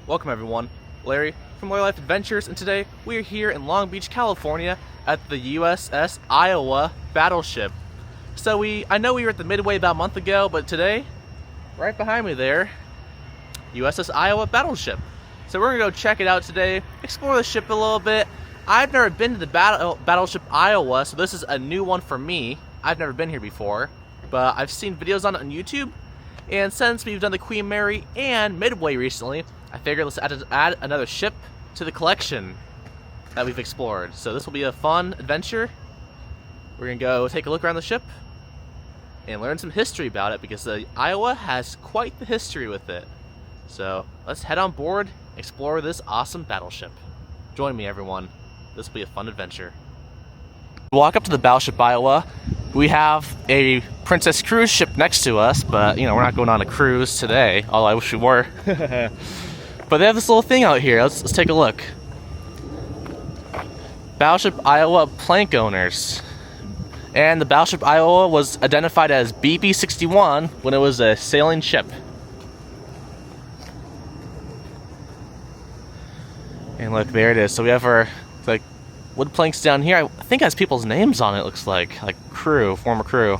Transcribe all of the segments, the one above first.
Welcome everyone, Larry from Larry Life Adventures, and today we are here in Long Beach, California at the USS Iowa Battleship. So I know we were at the Midway about a month ago, but today, right behind me there, USS Iowa Battleship. So we're gonna go check it out today, explore the ship a little bit. I've never been to the Battleship Iowa, so this is a new one for me. I've never been here before, but I've seen videos on it on YouTube. And since we've done the Queen Mary and Midway recently, I figured let's add another ship to the collection that we've explored. So this will be a fun adventure. We're gonna go take a look around the ship and learn some history about it, because the Iowa has quite the history with it. So let's head on board, explore this awesome battleship. Join me everyone, this will be a fun adventure. Walk up to the Battleship Iowa. We have a Princess cruise ship next to us, but you know, we're not going on a cruise today, although I wish we were. But they have this little thing out here. Let's take a look. Battleship Iowa plank owners. And the Battleship Iowa was identified as BB-61 when it was a sailing ship. And look, there it is. So we have our wood planks down here. I think it has people's names on it, looks like crew, former crew.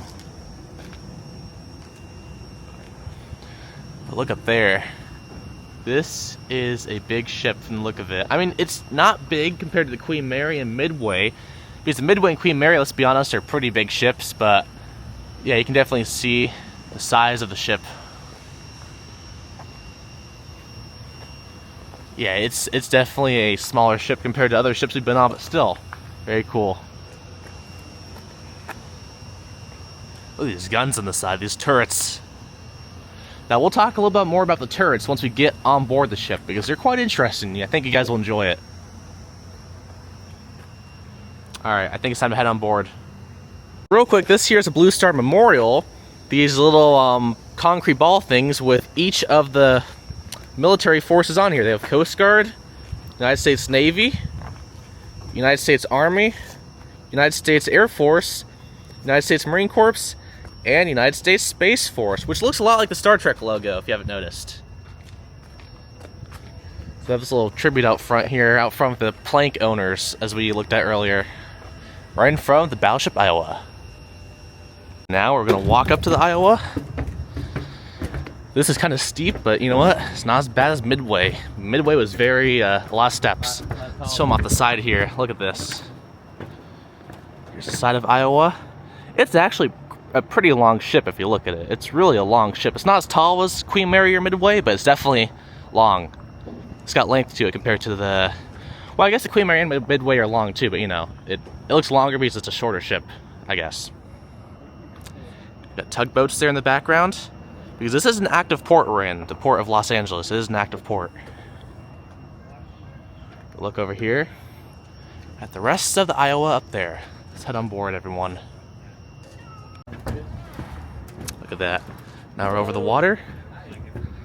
But look up there. This is a big ship from the look of it. I mean, it's not big compared to the Queen Mary and Midway, because the Midway and Queen Mary, let's be honest, are pretty big ships, but yeah, you can definitely see the size of the ship. Yeah, it's definitely a smaller ship compared to other ships we've been on, but still, very cool. Look at these guns on the side, these turrets. Now we'll talk a little bit more about the turrets once we get on board the ship, because they're quite interesting. I think you guys will enjoy it. Alright, I think it's time to head on board. Real quick, this here is a Blue Star Memorial. These little concrete ball things with each of the military forces on here. They have Coast Guard, United States Navy, United States Army, United States Air Force, United States Marine Corps, and United States Space Force, which looks a lot like the Star Trek logo, if you haven't noticed. So we have this little tribute out front here, out front of the plank owners, as we looked at earlier, right in front of the Battleship Iowa. Now we're gonna walk up to the Iowa. This is kind of steep, but you know what? It's not as bad as Midway. Midway was a lot of steps. Let's show them off the side here. Look at this. Here's the side of Iowa. It's actually a pretty long ship if you look at it. It's really a long ship. It's not as tall as Queen Mary or Midway, but it's definitely long. It's got length to it compared to the... Well, I guess the Queen Mary and Midway are long too, but you know, it looks longer because it's a shorter ship, I guess. Got tugboats there in the background, because this is an active port we're in, the port of Los Angeles. It is an active port. Look over here at the rest of the Iowa up there. Let's head on board, everyone. Look at that. Now we're over the water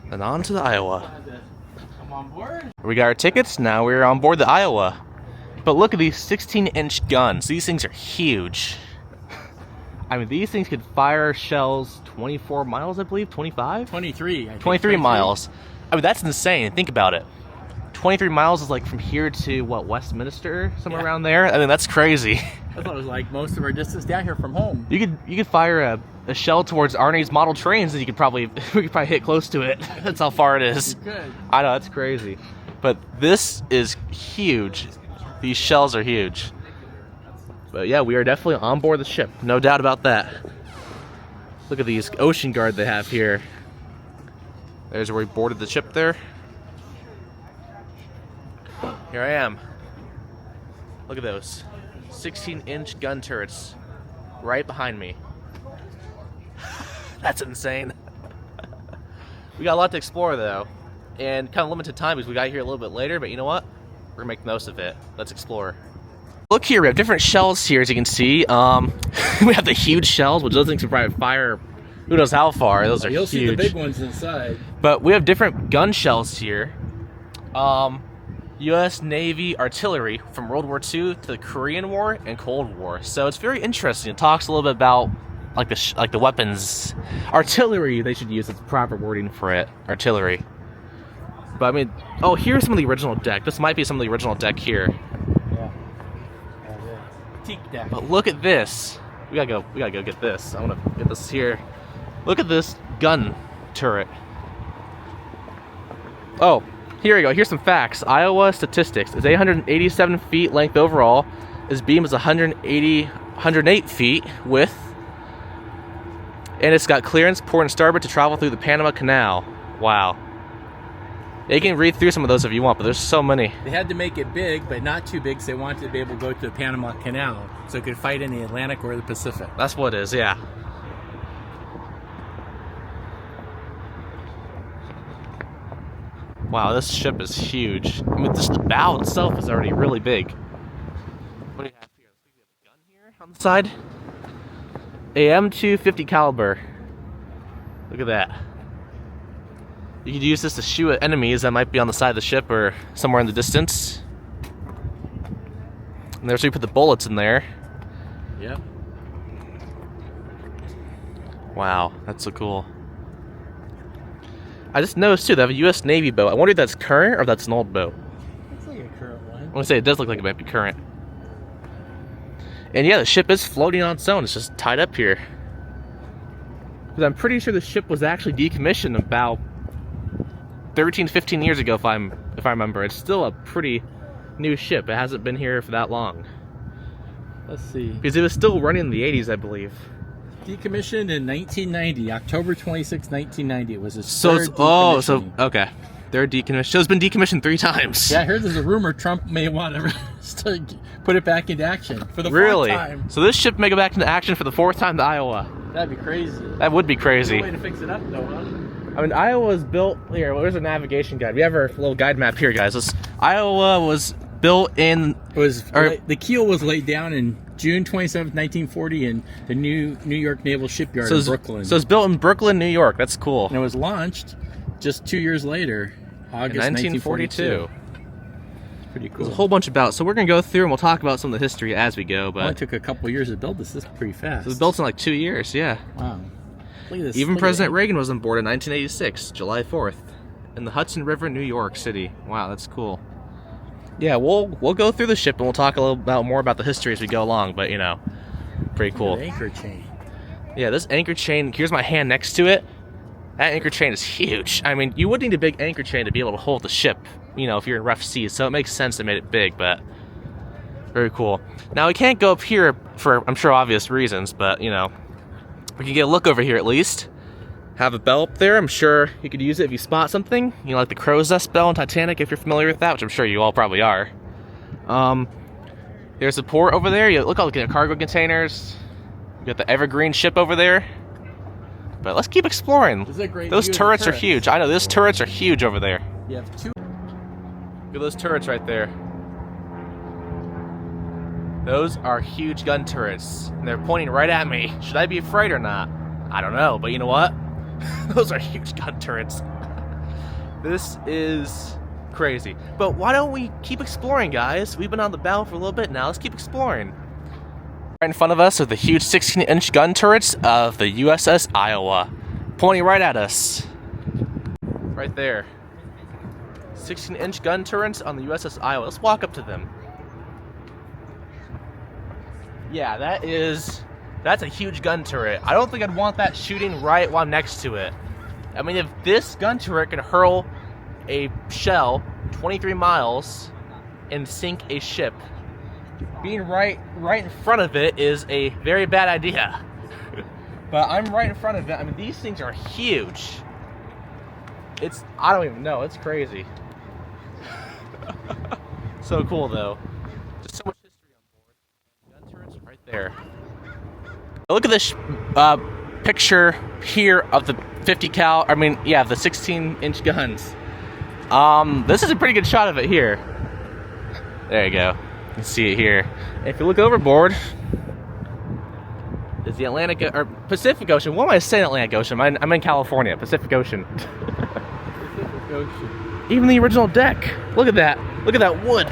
and on to the Iowa. Come on board. We got our tickets, now we're on board the Iowa. But look at these 16-inch guns. These things are huge. I mean, these things could fire shells 24 miles, I believe, 25? 23. 23 miles. I mean, that's insane. Think about it. 23 miles is like from here to, what, Westminster? Somewhere around there? I mean, that's crazy. I thought it was like most of our distance down here from home. You could fire a shell towards Arnie's model trains, and we could probably hit close to it. That's how far it is. You could. I know, that's crazy. But this is huge. These shells are huge. But yeah, we are definitely on board the ship. No doubt about that. Look at these Ocean Guard they have here. There's where we boarded the ship there. Here I am. Look at those 16-inch gun turrets right behind me. That's insane. We got a lot to explore though, and kind of limited time because we got here a little bit later, but you know what? We're gonna make the most of it. Let's explore. Look here, we have different shells here, as you can see. We have the huge shells, which those things can probably fire who knows how far. Those are You'll huge. see the big ones inside. But we have different gun shells here. U.S. Navy artillery from World War II to the Korean War and Cold War. So it's very interesting. It talks a little bit about like the weapons, artillery. They should use its proper wording for it. Artillery. But I mean, oh, here's some of the original deck. This might be some of the original deck here. Yeah. Teak deck. But look at this. We gotta go get this. I wanna get this here. Look at this gun turret. Oh, here we go. Here's some facts. Iowa statistics. It's 887 feet length overall. Its beam is 108 feet width. And it's got clearance, port and starboard to travel through the Panama Canal. Wow. You can read through some of those if you want, but there's so many. They had to make it big, but not too big, so they wanted to be able to go to the Panama Canal, so it could fight in the Atlantic or the Pacific. That's what it is, yeah. Wow, this ship is huge. I mean, just the bow itself is already really big. What do you have here? We have a gun here on the side. A M250 caliber. Look at that. You could use this to shoot at enemies that might be on the side of the ship or somewhere in the distance. And there's where you put the bullets in there. Yep. Wow, that's so cool. I just noticed too, they have a U.S. Navy boat. I wonder if that's current or if that's an old boat. Looks like a current one. I'm gonna say it does look like it might be current. And yeah, the ship is floating on its own. It's just tied up here. Because I'm pretty sure the ship was actually decommissioned about 13, 15 years ago, if I remember. It's still a pretty new ship. It hasn't been here for that long. Let's see. Because it was still running in the 80s, I believe. Decommissioned in 1990, October 26, 1990. It was a okay. They're decommissioned. So it's been decommissioned 3 times. Yeah, I heard there's a rumor Trump may want to put it back into action for the really? 4th time. So this ship may go back into action for the 4th time to Iowa. That'd be crazy. That would be crazy. No way to fix it up, though, huh? I mean, Iowa was built here. Where's our navigation guide? We have our little guide map here, guys. Iowa was built in. The keel was laid down in June 27, 1940, in the New York Naval Shipyard in Brooklyn. So it's built in Brooklyn, New York. That's cool. And it was launched just 2 years later, August 1942. Pretty cool. There's a whole bunch about. So we're gonna go through and we'll talk about some of the history as we go. But it only took a couple years to build this. This is pretty fast. It was built in like 2 years. Yeah. Wow. Look at this. Even President Reagan was on board in 1986, July 4th, in the Hudson River, New York City. Wow, that's cool. Yeah, we'll go through the ship and we'll talk a little more about the history as we go along. But you know, pretty cool. The anchor chain. Yeah, this anchor chain. Here's my hand next to it. That anchor chain is huge. I mean, you would need a big anchor chain to be able to hold the ship, you know, if you're in rough seas. So it makes sense they made it big, but very cool. Now, we can't go up here for, I'm sure, obvious reasons, but, you know, we can get a look over here at least. Have a bell up there. I'm sure you could use it if you spot something. You know, like the crow's nest bell in Titanic, if you're familiar with that, which I'm sure you all probably are. There's a port over there. You look at the cargo containers. You got the Evergreen ship over there. But let's keep exploring. Those turrets are huge. I know, those turrets are huge over there. You have 2. Look at those turrets right there. Those are huge gun turrets. And they're pointing right at me. Should I be afraid or not? I don't know, but you know what? Those are huge gun turrets. This is crazy. But why don't we keep exploring, guys? We've been on the bow for a little bit now. Let's keep exploring. Right in front of us are the huge 16-inch gun turrets of the USS Iowa, pointing right at us. Right there. 16-inch gun turrets on the USS Iowa. Let's walk up to them. Yeah, that's a huge gun turret. I don't think I'd want that shooting right while I'm next to it. I mean, if this gun turret can hurl a shell 23 miles and sink a ship, being right in front of it is a very bad idea. But I'm right in front of it. I mean, these things are huge. I don't even know. It's crazy. So cool, though. Just so much history on board. Gun turrets right there. Look at this picture here of the the 16-inch guns. This is a pretty good shot of it here. There you go. You can see it here. If you look overboard, is the Atlantic or Pacific Ocean. What am I saying, Atlantic Ocean? I'm in California. Pacific Ocean. Pacific Ocean. Even the original deck. Look at that. Look at that wood.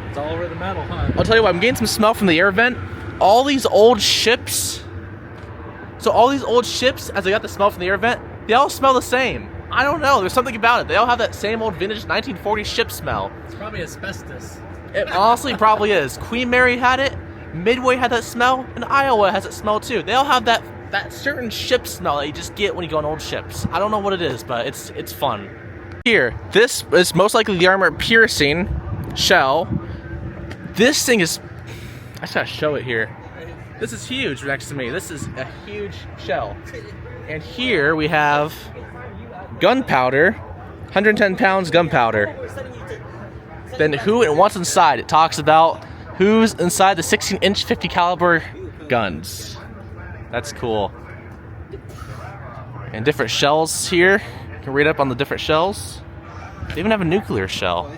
It's all over the metal, huh? I'll tell you what, I'm getting some smell from the air vent. All these old ships. So all these old ships, as I got the smell from the air vent, they all smell the same. I don't know. There's something about it. They all have that same old vintage 1940 ship smell. It's probably asbestos. It honestly probably is. Queen Mary had it, Midway had that smell, and Iowa has that smell too. They all have that certain ship smell that you just get when you go on old ships. I don't know what it is, but it's fun. Here, this is most likely the armor-piercing shell. This thing is... I just gotta show it here. This is huge next to me. This is a huge shell. And here we have gunpowder, 110 pounds gunpowder. Then who and what's inside. It talks about who's inside the 16-inch 50 caliber guns. That's cool. And different shells here. You can read up on the different shells. They even have a nuclear shell.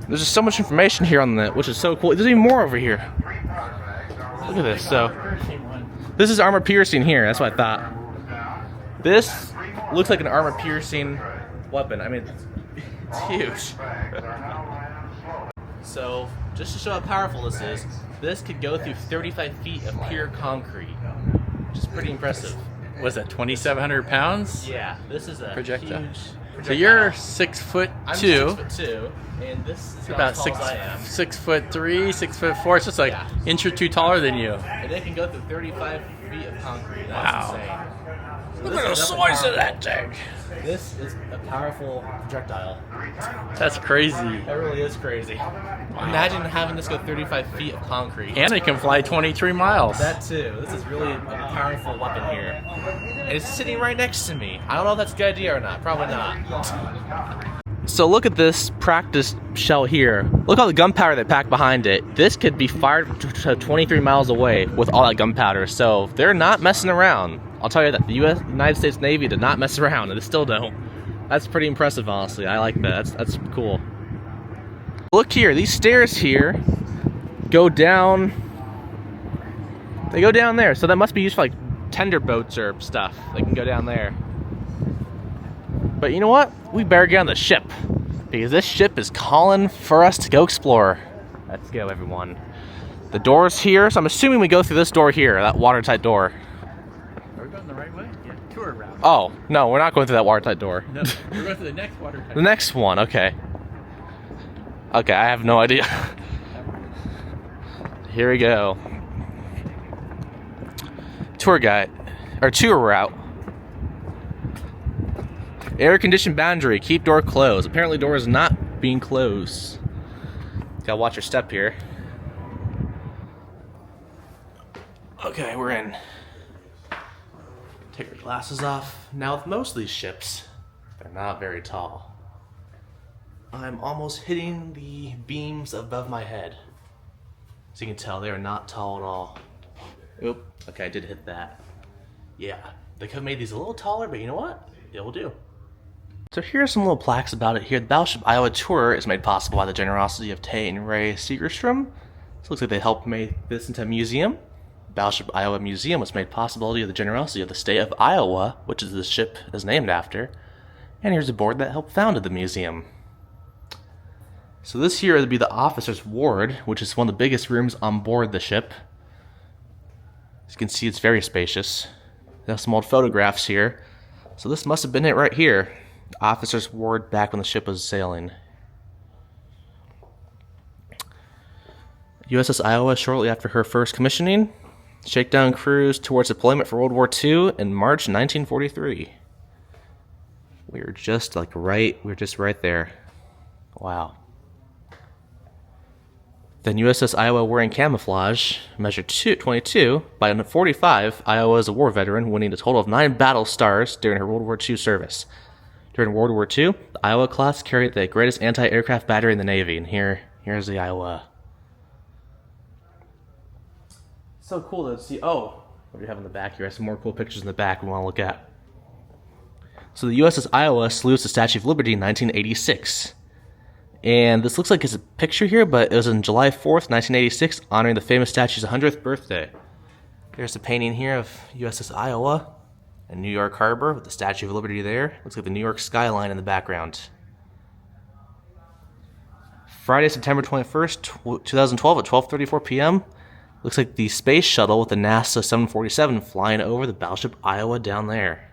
There's just so much information here on that, which is so cool. There's even more over here. Look at this. So, this is armor piercing here. That's what I thought. This looks like an armor piercing weapon. I mean, it's huge. So, just to show how powerful this could go through 35 feet of pure concrete, which is pretty impressive. Was that 2,700 pounds? Yeah, this is a projectile. huge projectile. So you're 6'2". I'm 6'2", and this is About as tall as I am. 6'3", 6'4". It's just like Yeah. inch or two taller than you. And they can go through 35 feet of concrete. That's Wow. insane. So Look this at the is size of definitely that thing. powerful. This is a powerful projectile. That's crazy. That really is crazy. Imagine having this go 35 feet of concrete. And it can fly 23 miles. That too. This is really a powerful weapon here. And it's sitting right next to me. I don't know if that's a good idea or not. Probably not. So look at this practice shell here. Look at all the gunpowder they pack behind it. This could be fired to 23 miles away with all that gunpowder. So they're not messing around. I'll tell you that the United States Navy did not mess around, and they still don't. That's pretty impressive, honestly. I like that. That's cool. Look here. These stairs here go down. They go down there. So that must be used for like tender boats or stuff. They can go down there. But you know what? We better get on the ship, because this ship is calling for us to go explore. Let's go, everyone. The door's here, so I'm assuming we go through this door here, that watertight door. Are we going the right way? Yeah, tour route. Oh, no, we're not going through that watertight door. No, we're going to the next water tank. The next one, okay. Okay, I have no idea. Here we go. Tour guide, or tour route. Air-conditioned boundary. Keep door closed. Apparently, door is not being closed. Gotta watch your step here. Okay, we're in. Take our glasses off. Now, with most of these ships, they're not very tall. I'm almost hitting the beams above my head. So you can tell they are not tall at all. Oop. Okay, I did hit that. Yeah, they could have made these a little taller, but you know what? It'll do. So here are some little plaques about it here. The Battleship Iowa tour is made possible by the generosity of Tay and Ray Segerstrom. So it looks like they helped make this into a museum. Battleship Iowa Museum was made possible due to the generosity of the state of Iowa, which is the ship is named after. And here's a board that helped founded the museum. So this here would be the officer's ward, which is one of the biggest rooms on board the ship. As you can see, it's very spacious. There's some old photographs here. So this must have been it right here. The officer's ward back when the ship was sailing. USS Iowa shortly after her first commissioning. Shakedown cruise towards deployment for World War II in March 1943. We're just right there. Wow. Then USS Iowa wearing camouflage, measured 22. By 45, Iowa is a war veteran, winning a total of 9 battle stars during her World War II service. During World War II, the Iowa class carried the greatest anti-aircraft battery in the Navy, and here's the Iowa. So cool to see. Oh, what do we have in the back here? I have some more cool pictures in the back we want to look at. So the USS Iowa salutes the Statue of Liberty in 1986. And this looks like it's a picture here, but it was on July 4th, 1986, honoring the famous statue's 100th birthday. There's a painting here of USS Iowa and New York Harbor with the Statue of Liberty there. Looks like the New York skyline in the background. Friday, September 21st, 2012 at 12:34 p.m. Looks like the space shuttle with the NASA 747 flying over the Battleship Iowa down there.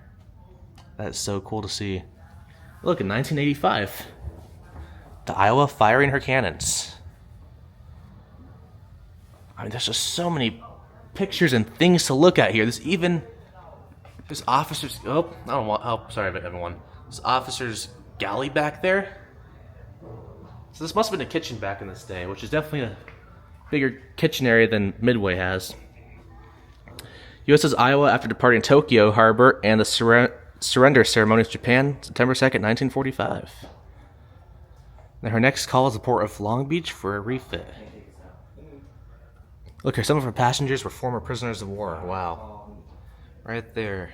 That's so cool to see. Look, in 1985, the Iowa firing her cannons. I mean, there's just so many pictures and things to look at here. There's officers. Oh, I don't want. Oh, sorry about everyone. There's officers' galley back there. So this must have been a kitchen back in this day, which is definitely a bigger kitchen area than Midway has. USS Iowa after departing Tokyo Harbor and the surrender ceremony to Japan, September 2nd, 1945. Now her next call is the port of Long Beach for a refit. Look here, some of her passengers were former prisoners of war. Wow. Right there.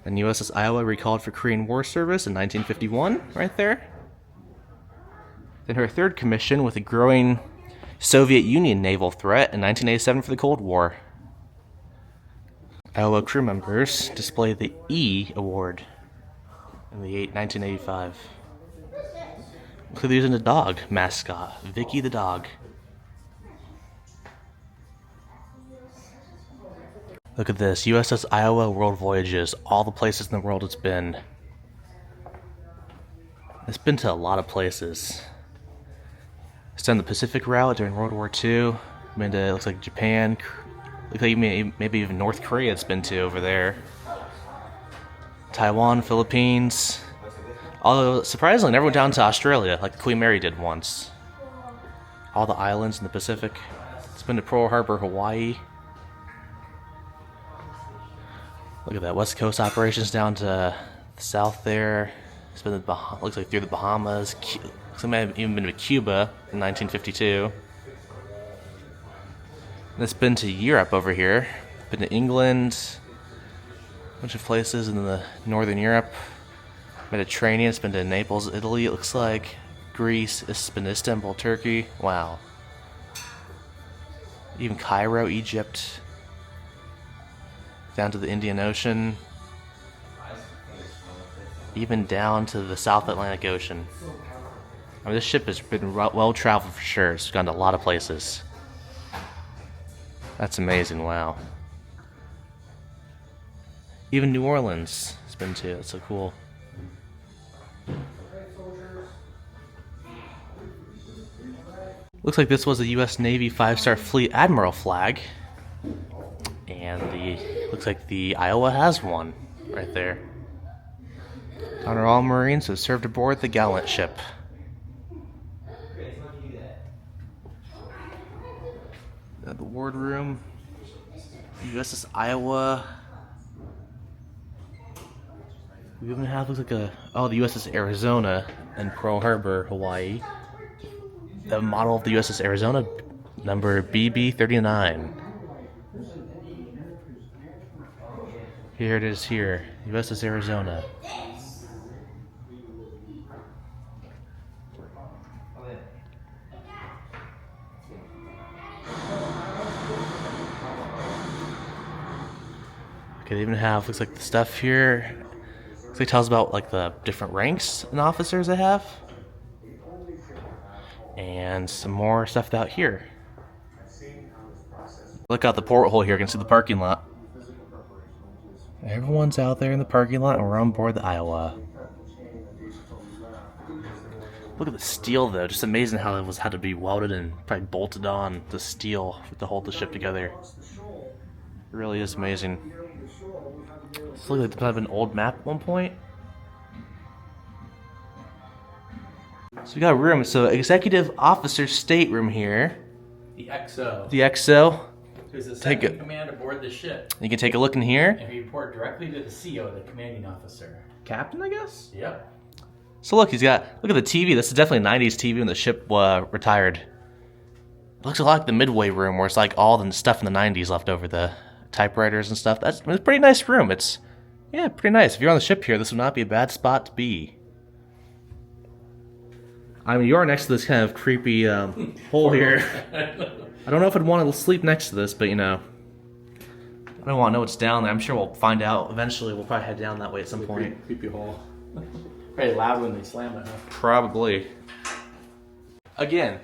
Then USS Iowa recalled for Korean War service in 1951, right there. Then her third commission with a growing Soviet Union naval threat in 1987 for the Cold War. Iowa crew members display the E Award in the 1985. Including using the dog mascot, Vicky the dog. Look at this, USS Iowa World Voyages, all the places in the world it's been. It's been to a lot of places. It's done the Pacific route during World War II. Been to, looks like Japan, looks like maybe even North Korea it's been to over there. Taiwan, Philippines. Although, surprisingly, never went down to Australia like Queen Mary did once. All the islands in the Pacific. It's been to Pearl Harbor, Hawaii. Look at that, West Coast operations down to the south there. It's been looks like through the Bahamas. Looks like may have even been to Cuba in 1952. And it's been to Europe over here. Been to England, a bunch of places in the northern Europe. Mediterranean, it's been to Naples, Italy, it looks like. Greece, it's been to Istanbul, Turkey. Wow. Even Cairo, Egypt. Down to the Indian Ocean. Even down to the South Atlantic Ocean. I mean, this ship has been well traveled for sure. It's gone to a lot of places. That's amazing, wow. Even New Orleans it's been to, that's so cool. Looks like this was a U.S. Navy 5-star Fleet Admiral flag. And looks like the Iowa has one right there. Honor all Marines who have served aboard the gallant ship. The wardroom, USS Iowa. We even have, looks like the USS Arizona in Pearl Harbor, Hawaii. The model of the USS Arizona, number BB-39. Here it is here, USS Arizona. Okay, they even have, looks like the stuff here. Looks like it tells about like the different ranks and officers they have. And some more stuff out here. Look out the porthole here, you can see the parking lot. Everyone's out there in the parking lot and we're on board the Iowa. Look at the steel though, just amazing how it had to be welded and probably bolted on the steel to hold the ship together. It really is amazing. This looks like they have an old map at one point. So we got a room, so Executive Officer Stateroom here. The XO. The XO. Who's the second in command aboard the ship. You can take a look in here. And we report directly to the CO, the commanding officer. Captain, I guess? Yep. So look, look at the TV. This is definitely a 90s TV when the ship retired. It looks a lot like the Midway room where it's like all the stuff in the 90s left over, the typewriters and stuff. It's a pretty nice room. It's, yeah, pretty nice. If you're on the ship here, this would not be a bad spot to be. I mean, you are next to this kind of creepy hole here. I don't know if I'd want to sleep next to this, but you know, I don't want to know what's down there. I'm sure we'll find out eventually. We'll probably head down that way at some point. Creepy hole. Pretty loud when they slam it, huh? Probably. Again,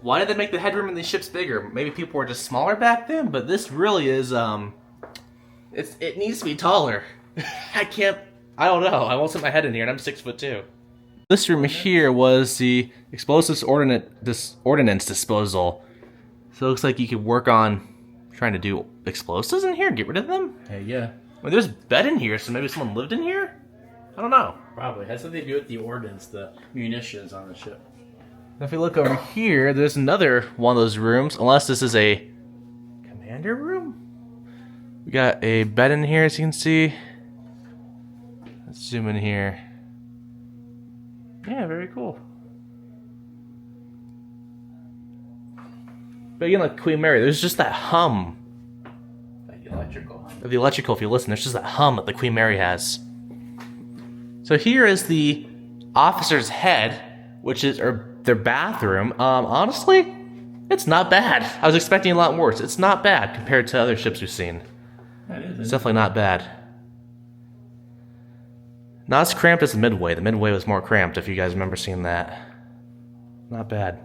why did they make the headroom in these ships bigger? Maybe people were just smaller back then, but this really is, It needs to be taller. I don't know. I won't sit my head in here, and I'm 6'2". This room here was the explosives ordnance disposal. So it looks like you could work on trying to do explosives in here, get rid of them. Hey, yeah. I mean, there's a bed in here, so maybe someone lived in here? I don't know. Probably. Has something to do with the ordnance, the munitions on the ship. If we look over here, there's another one of those rooms, unless this is a commander room? We got a bed in here, as you can see. Let's zoom in here. Yeah, very cool. But again, like Queen Mary, there's just that hum. Like the electrical hum. The electrical, if you listen, there's just that hum that the Queen Mary has. So here is the officer's head, which is their bathroom. Honestly, it's not bad. I was expecting a lot worse. It's not bad compared to other ships we've seen. It's definitely not bad. Not as cramped as the Midway. The Midway was more cramped, if you guys remember seeing that. Not bad.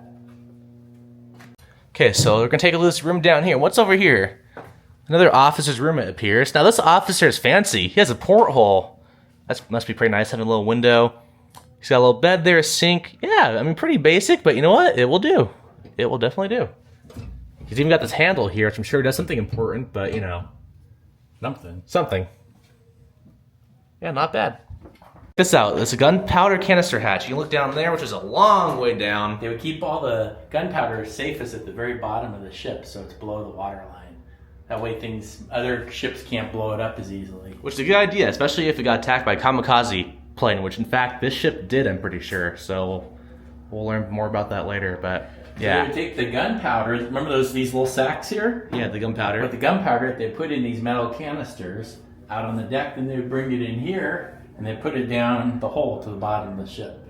Okay, so we're gonna take a look at this room down here. What's over here? Another officer's room, it appears. Now this officer is fancy. He has a porthole. That must be pretty nice, having a little window. He's got a little bed there, a sink. Yeah, I mean, pretty basic, but you know what? It will do. It will definitely do. He's even got this handle here, which I'm sure does something important, but you know. Something. Yeah, not bad. Check this out. There's a gunpowder canister hatch. You can look down there, which is a long way down. They would keep all the gunpowder safest at the very bottom of the ship, so it's below the water line. That way other ships can't blow it up as easily. Which is a good idea, especially if it got attacked by a kamikaze plane, which in fact this ship did, I'm pretty sure. So we'll learn more about that later, but yeah. They would take the gunpowder, remember these little sacks here? Yeah, the gunpowder. With the gunpowder, they put in these metal canisters out on the deck, then they would bring it in here, and they put it down the hole to the bottom of the ship.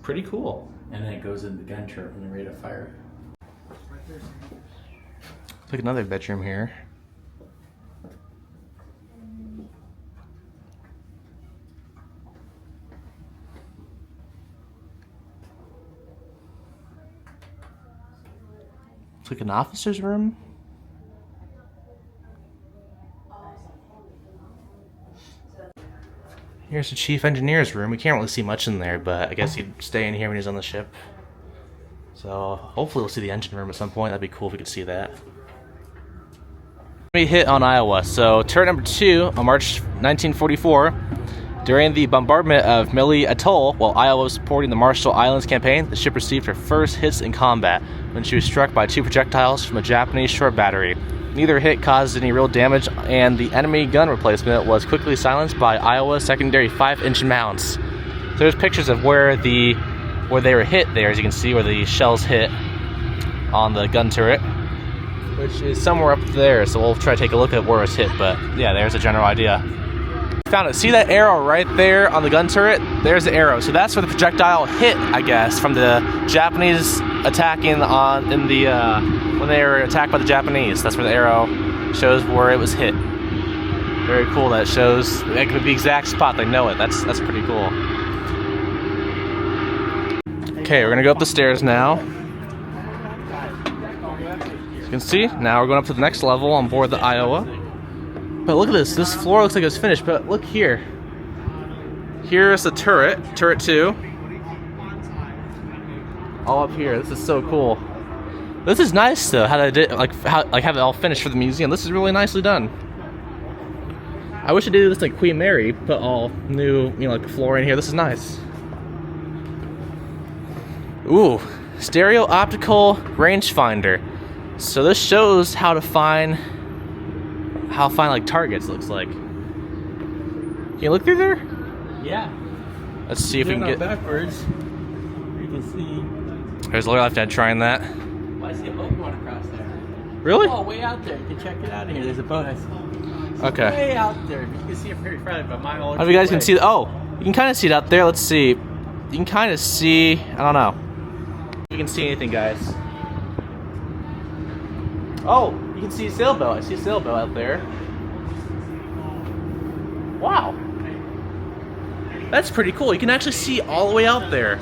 Pretty cool. And then it goes in the gun turret when they're ready to fire. Let's take another bedroom here. It's like an officer's room. Here's the chief engineer's room. We can't really see much in there, but I guess he'd stay in here when he's on the ship. So hopefully we'll see the engine room at some point. That'd be cool if we could see that. We hit on Iowa. So turret number 2 on March 1944. During the bombardment of Mili Atoll, while Iowa was supporting the Marshall Islands campaign, the ship received her first hits in combat when she was struck by 2 projectiles from a Japanese shore battery. Neither hit caused any real damage, and the enemy gun replacement was quickly silenced by Iowa's secondary 5-inch mounts. So there's pictures of where they were hit there, as you can see, where the shells hit on the gun turret, which is somewhere up there, so we'll try to take a look at where it was hit, but yeah, there's a general idea. Found it. See that arrow right there on the gun turret? There's the arrow. So that's where the projectile hit, I guess, from the Japanese attacking when they were attacked by the Japanese. That's where the arrow shows where it was hit. Very cool. That shows like the exact spot. They know it. That's pretty cool. Okay, we're gonna go up the stairs now. As you can see, now we're going up to the next level on board the Iowa. But look at this. This floor looks like it was finished, but look here. Here's the turret 2. All up here. This is so cool. This is nice though, how they did have it all finished for the museum. This is really nicely done. I wish I did this like Queen Mary, put all new, like the floor in here. This is nice. Ooh, stereo optical rangefinder. So this shows how to find like targets, looks like. Can you look through there? Yeah. Let's see if we can get backwards. You can see. There's Lawyer Left Dad trying that. Well, I see a boat going across there. Really? Oh, way out there. You can check it out here. There's a boat. I see. Okay. Way out there. You can see it very far, but my old. I don't know if you guys can see. Oh, you can kind of see it out there. Let's see. You can kind of see. I don't know. If you can see anything, guys. Oh, you can see a sailboat. I see a sailboat out there. Wow. That's pretty cool. You can actually see all the way out there.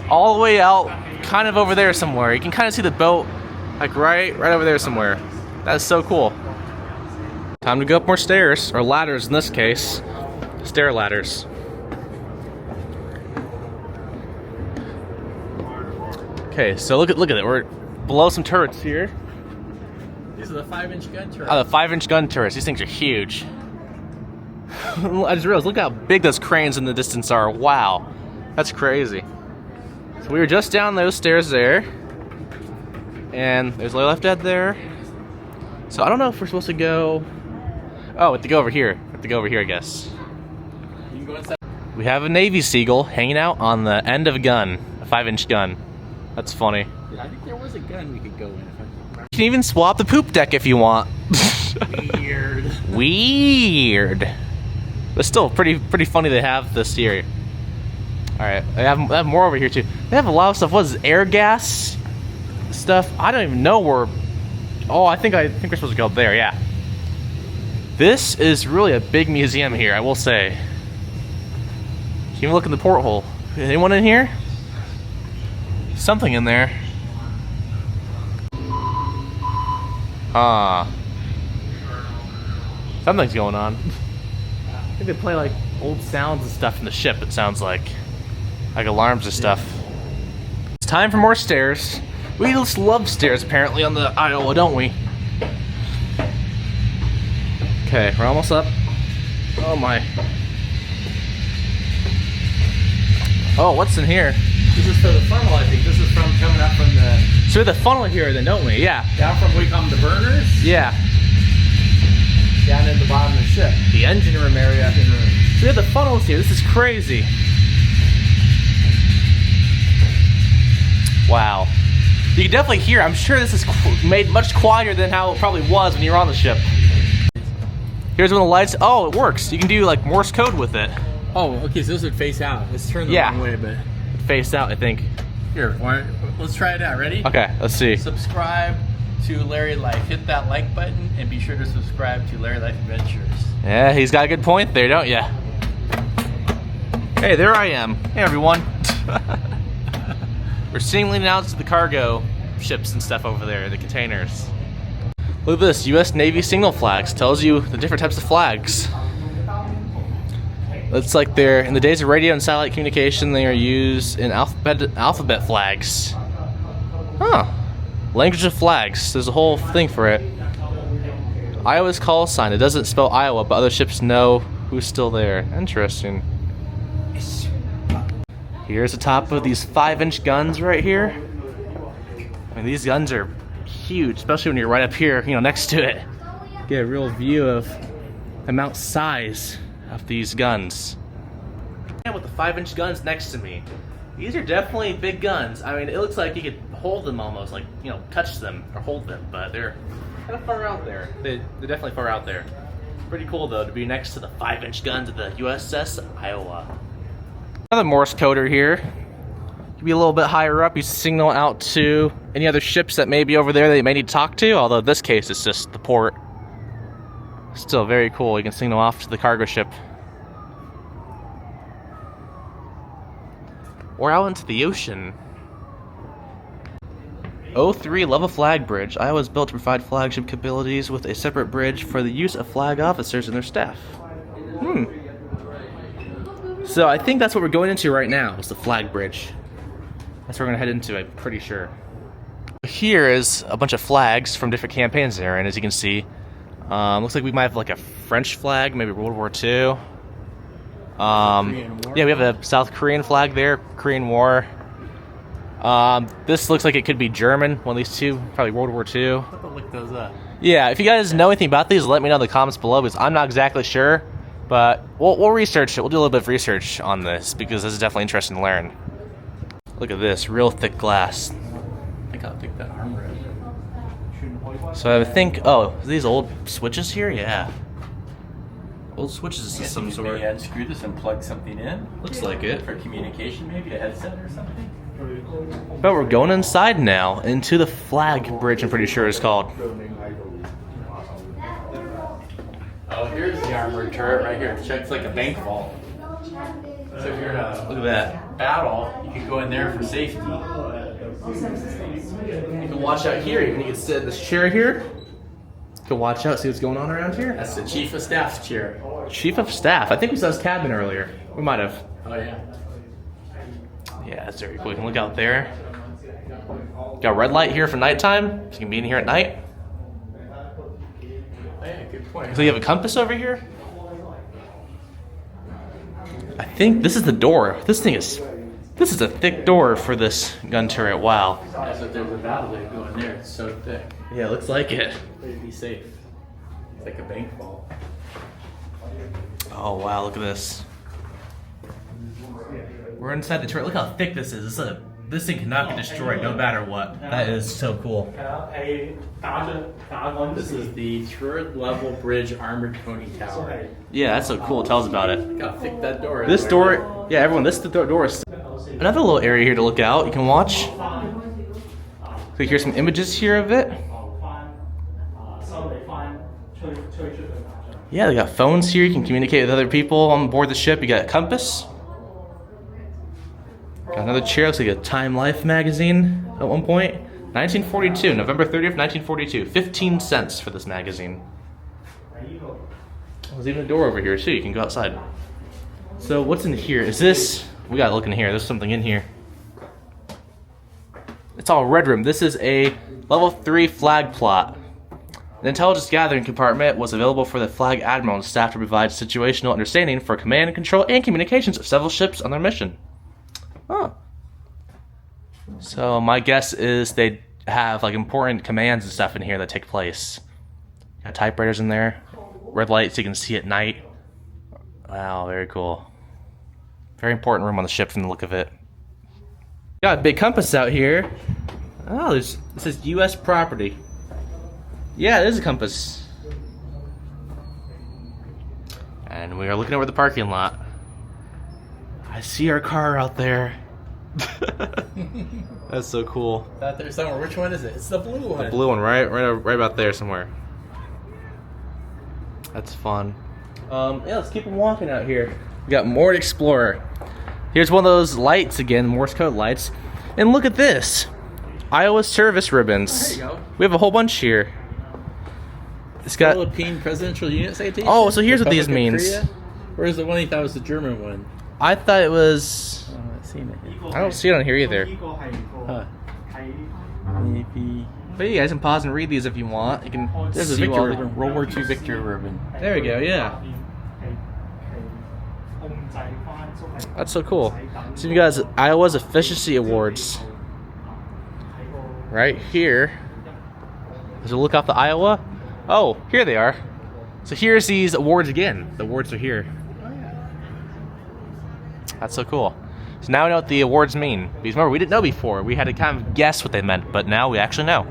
All the way out, kind of over there somewhere. You can kind of see the boat, like right over there somewhere. That's so cool. Time to go up more stairs, or ladders in this case. Stair ladders. Okay, so look at it. We're below some turrets here. These are the 5-inch gun turrets. Oh, the 5-inch gun turrets. These things are huge. I just realized, look how big those cranes in the distance are. Wow, that's crazy. So we were just down those stairs there, and there's Larry Life Dead there. So I don't know if we're supposed to go. Oh, we have to go over here. We have to go over here, I guess. You can go inside. We have a Navy Seagull hanging out on the end of a gun, a 5-inch gun. That's funny. I think there was a gun we could go in. If I remember. You can even swap the poop deck if you want. Weird. Weird. But still, pretty funny they have this here. All right, they have more over here too. They have a lot of stuff. What is it, air gas stuff? I don't even know where. Oh, I think we're supposed to go there. Yeah. This is really a big museum here, I will say. You can even look in the porthole. Anyone in here? Something in there. Something's going on. I think they play like old sounds and stuff in the ship, it sounds like alarms and stuff. It's time for more stairs. We just love stairs apparently on the Iowa, don't we? Okay, we're almost up. Oh my. Oh, what's in here? This is for the funnel, I think. This is from coming up from the... So we have the funnel here then, don't we? Yeah. Down from we come the burners. Yeah. Down in the bottom of the ship. The engine room area. So we have the funnels here. This is crazy. Wow. You can definitely hear. I'm sure this is made much quieter than how it probably was when you were on the ship. Here's one of the lights. Oh, it works. You can do like Morse code with it. Oh, okay, so this would face out. Let's turn the wrong way, but... Face out, I think. Here, let's try it out. Ready? Okay, let's see. Subscribe to Larry Life. Hit that like button and be sure to subscribe to Larry Life Adventures. Yeah, he's got a good point there, don't ya? Hey, there I am. Hey, everyone. We're seemingly announced the cargo ships and stuff over there, the containers. Look at this, U.S. Navy signal flags. Tells you the different types of flags. Looks like they're, in the days of radio and satellite communication, they are used in alphabet flags. Huh. Language of flags. There's a whole thing for it. Iowa's call sign. It doesn't spell Iowa, but other ships know who's still there. Interesting. Here's the top of these 5-inch guns right here. I mean, these guns are huge, especially when you're right up here, next to it. Get a real view of the amount size of these guns. And with the 5-inch guns next to me, these are definitely big guns. I mean, it looks like you could hold them almost, like, touch them or hold them, but they're kind of far out there. They're definitely far out there. Pretty cool though to be next to the 5-inch guns of the USS Iowa. Another Morse coder here. Could be a little bit higher up. You signal out to any other ships that may be over there that you may need to talk to, although in this case it's just the port. Still very cool. You can signal off to the cargo ship. Or out into the ocean. 03 Love a Flag Bridge. Iowa was built to provide flagship capabilities with a separate bridge for the use of flag officers and their staff. So I think that's what we're going into right now, is the flag bridge. That's what we're going to head into, I'm pretty sure. Here is a bunch of flags from different campaigns there, and as you can see, looks like we might have like a French flag, maybe World War II. Yeah, we have a South Korean flag there, Korean War. This looks like it could be German, one of these two, probably World War II. I'll have to look those up. Yeah, if you guys know anything about these, let me know in the comments below, because I'm not exactly sure. But we'll research it. We'll do a little bit of research on this, because this is definitely interesting to learn. Look at this, real thick glass. Look how thick that armor is. So I think, are these old switches here? Yeah. Old switches of some sort. Maybe unscrew this and plug something in. Looks like it. For communication, maybe a headset or something. But we're going inside now, into the flag bridge, I'm pretty sure it's called. Oh, here's the armored turret right here. It's like a bank vault. So if you're in a Look at that. battle, you can go in there for safety. You can watch out here, even you can sit in this chair here. can watch out, see what's going on around here. That's the chief of staff's chair. Chief of staff. I think we saw his cabin earlier. We might have. Oh yeah. Yeah, that's very cool. You can look out there. Got a red light here for nighttime, so you can be in here at night. Oh, yeah, good point. So you have a compass over here? I think this is the door. This is a thick door for this gun turret. Wow. Yeah, so there's a valve that go in there. It's so thick. Yeah, it looks like it. It'd be safe. It's like a bank vault. Oh wow, look at this. We're inside the turret. Look how thick this is. This thing cannot get destroyed no matter what. That is so cool. This is the third level bridge armored conning tower. Yeah, that's so cool. It tells about it. Look how thick that door is. This door, yeah, everyone, this door is another little area here to look out. You can watch. So here's some images here of it. Yeah, they got phones here. You can communicate with other people on board the ship. You got a compass. Got another chair. Looks like a Time Life magazine at one point. 1942, November 30th, 1942. 15 cents for this magazine. There's even a door over here too. You can go outside. So what's in here? Is this? We gotta look in here. There's something in here. It's all red room. This is a level 3 flag plot. An intelligence gathering compartment was available for the flag admiral and staff to provide situational understanding for command and control and communications of several ships on their mission. Oh. So my guess is they have like important commands and stuff in here that take place. Got typewriters in there. Red lights so you can see at night. Wow, very cool. Very important room on the ship from the look of it. Got a big compass out here. Oh, it says U.S. property. Yeah, it is a compass. And we are looking over the parking lot. I see our car out there. That's so cool. Out there somewhere. Which one is it? It's the blue one. The blue one, right about there somewhere. That's fun. Yeah, let's keep on walking out here. We got more to explore. Here's one of those lights again, Morse code lights. And look at this. Iowa service ribbons. There you go. We have a whole bunch here. It's got Philippine Presidential Unit Citation. Oh, so here's what these Republic of means. Korea? Where's the one you thought was the German one? I thought it was. Oh, I've seen it. I don't see it on here either. Huh. Maybe. But you guys can pause and read these if you want. You can. There's a see victory all the- ribbon. World War II victory ribbon. There we go. Yeah. That's so cool. So you guys, Iowa's Efficiency Awards. Right here. As we look off the Iowa. Oh, here they are. So here's these awards again. The awards are here. That's so cool. So now we know what the awards mean. Because remember, we didn't know before. We had to kind of guess what they meant, but now we actually know.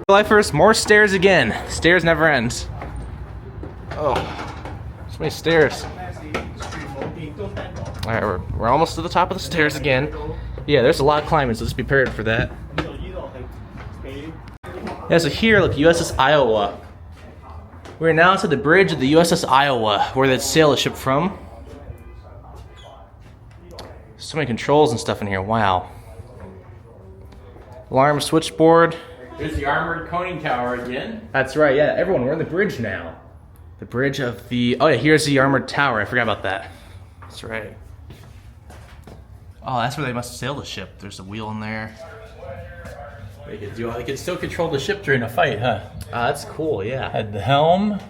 Lifers, more stairs again. Stairs never end. Oh, so many stairs. All right, we're almost to the top of the stairs again. Yeah, there's a lot of climbing, so just be prepared for that. Yeah, so here, look, USS Iowa. We're now to the bridge of the USS Iowa, where they'd sail the ship from. So many controls and stuff in here, wow. Alarm switchboard. There's the armored conning tower again. That's right, yeah, everyone, we're on the bridge now. The bridge of the, oh yeah, here's the armored tower, I forgot about that. That's right. Oh, that's where they must sail the ship. There's a wheel in there. They could still control the ship during a fight, huh? That's cool, yeah. Had the helm.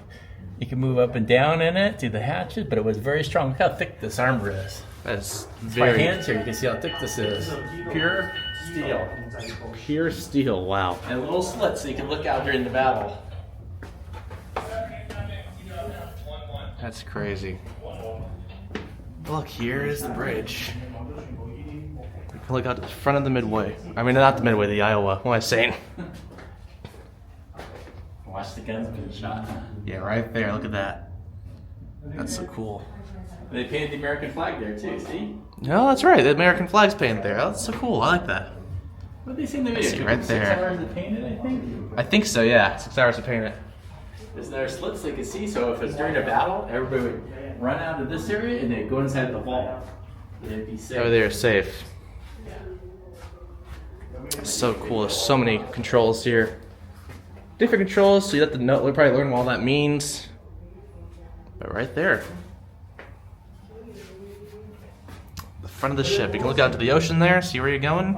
You can move up and down in it, do the hatches, but it was very strong. Look how thick this armor is. That's My very hands here, you can see how thick this is. Pure steel. pure steel, wow. And little slits so you can look out during the battle. That's crazy. Look, here is the bridge. You can look out the front of the Midway. I mean, not the Midway, the Iowa. What am I saying? Watch the guns being shot. Yeah, right there. Look at that. That's so cool. They painted the American flag there too, see? No, that's right. The American flag's painted there. That's so cool. I like that. What did they say in the video? See, It took right them there. 6 hours to paint it, I think? I think so, yeah. 6 hours to paint it. There's there slits they could see, so if it's during a battle, everybody would run out of this area and they'd go inside the vault. They'd be safe. Over there, safe. It's so cool. There's so many controls here. different controls, so you have to know. We'll probably learn what all that means. But right there, the front of the ship. You can look out to the ocean there, see where you're going.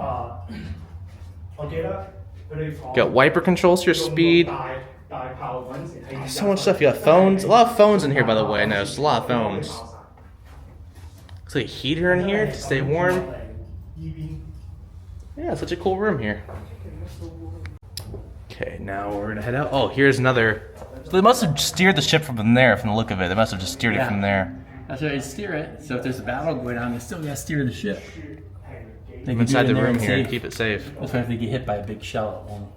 Got wiper controls for your speed. So much stuff. You got phones. A lot of phones in here, by the way. I know it's a lot of phones. Looks like a heater in here to stay warm. Yeah, such a cool room here. Okay, now we're gonna head out. Oh, here's another. So they must have steered the ship from there, from the look of it. They must have just steered it from there. That's why they steer it. So if there's a battle going on, they still gotta steer the ship. Inside the room here to keep it safe. That's why if they get hit by a big shell,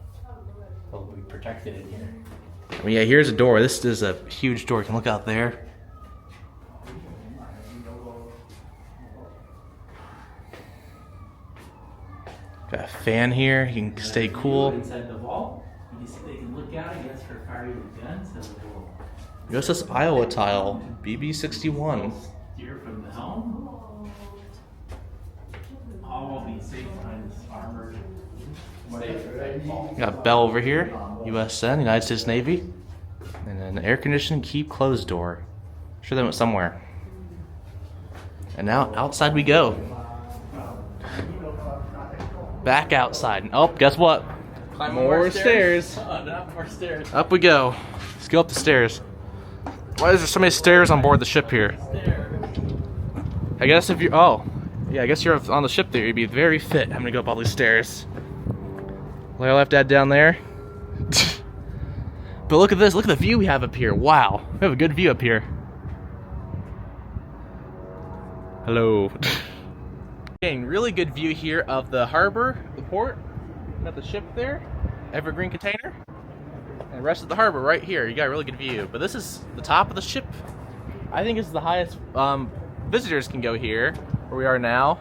they'll be protected in here. I mean, yeah, here's a door. This is a huge door. You can look out there. Got a fan here. You can stay cool. Inside the vault, you can see they can look out, I guess, for firing guns. So they will USS Iowa tile, BB-61. steer from the helm. All will be safe behind this armored. Got Bell over here, USN, United States Navy. And then air conditioning, keep closed door. I'm sure they went somewhere. And now outside we go. Back outside. Oh, guess what? Climb More stairs. Not more stairs. Up we go. Let's go up the stairs. Why is there so many stairs on board the ship here? I guess if you're, oh, yeah, I guess you're on the ship there. You'd be very fit having to go up all these stairs. Larry left Dad down there. But look at this. Look at the view we have up here. Wow. We have a good view up here. Hello. Getting really good view here of the harbor, the port. Got the ship there. Evergreen container. And the rest of the harbor right here. You got a really good view. But this is the top of the ship. I think it's the highest visitors can go here, where we are now.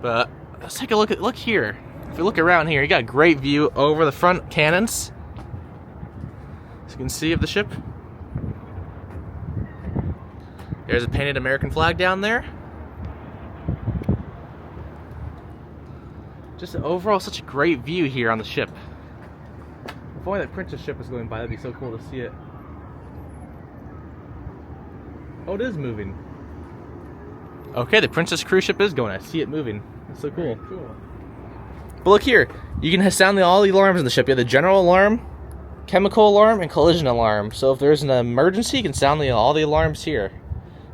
But let's take a look here. If you look around here, you got a great view over the front cannons. As you can see of the ship. There's a painted American flag down there. Just overall such a great view here on the ship. If only that Princess ship was going by, that'd be so cool to see it. Oh, it is moving. Okay, the Princess cruise ship is going. I see it moving. That's so cool. But look here, you can sound all the alarms in the ship. You have the general alarm, chemical alarm, and collision alarm. So if there's an emergency, you can sound all the alarms here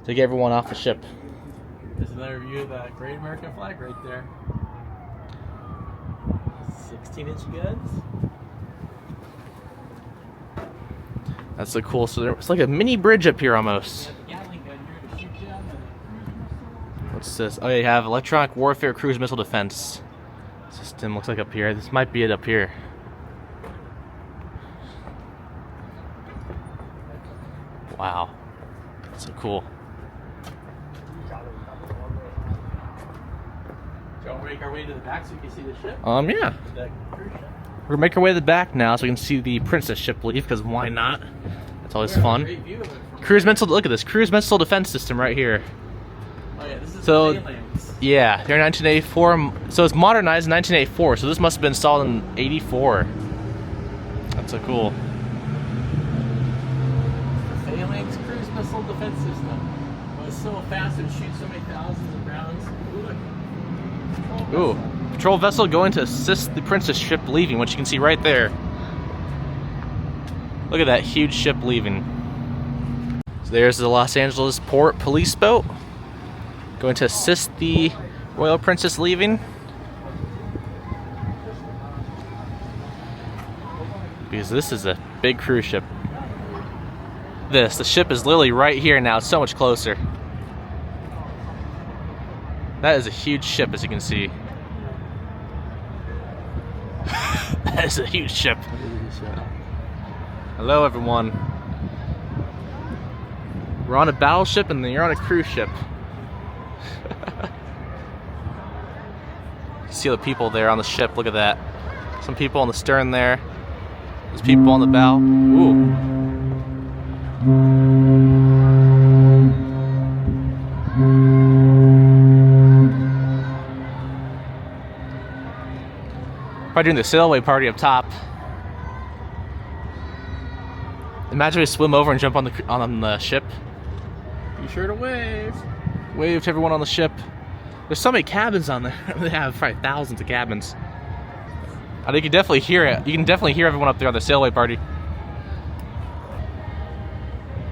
to get everyone off the ship. There's another view of that great American flag right there. 16-inch guns. That's so cool. So it's like a mini bridge up here almost. What's this? Oh, yeah, you have electronic warfare cruise missile defense system. Looks like up here. This might be it up here. Wow, that's so cool. Shall we make our way to the back so we can see the ship? Yeah. The cruise ship? We're gonna make our way to the back now so we can see the Princess ship leave, because why not? That's always fun. Great view of it from Cruise missile. Look at this cruise missile defense system right here. Oh yeah, this is So, the phalanx. yeah, they're 1984. So it's modernized in 1984. So this must have been installed in '84. That's so cool. The phalanx cruise missile defense system. Well, it's so fast and shoots so many thousands of rounds. Ooh, look. Ooh, patrol vessel going to assist the Princess ship leaving, which you can see right there. Look at that huge ship leaving. So there's the Los Angeles Port police boat going to assist the Royal Princess leaving. Because this is a big cruise ship. The ship is literally right here now. It's so much closer. That is a huge ship, as you can see. That is a huge ship. Hello, everyone. We're on a battleship, and then you're on a cruise ship. You see all the people there on the ship. Look at that. Some people on the stern there. There's people on the bow. Ooh. Probably doing the sailaway party up top. Imagine we swim over and jump on the ship. Be sure to wave. Wave to everyone on the ship. There's so many cabins on there. They have probably thousands of cabins. I think you can definitely hear it. You can definitely hear everyone up there on the sailaway party.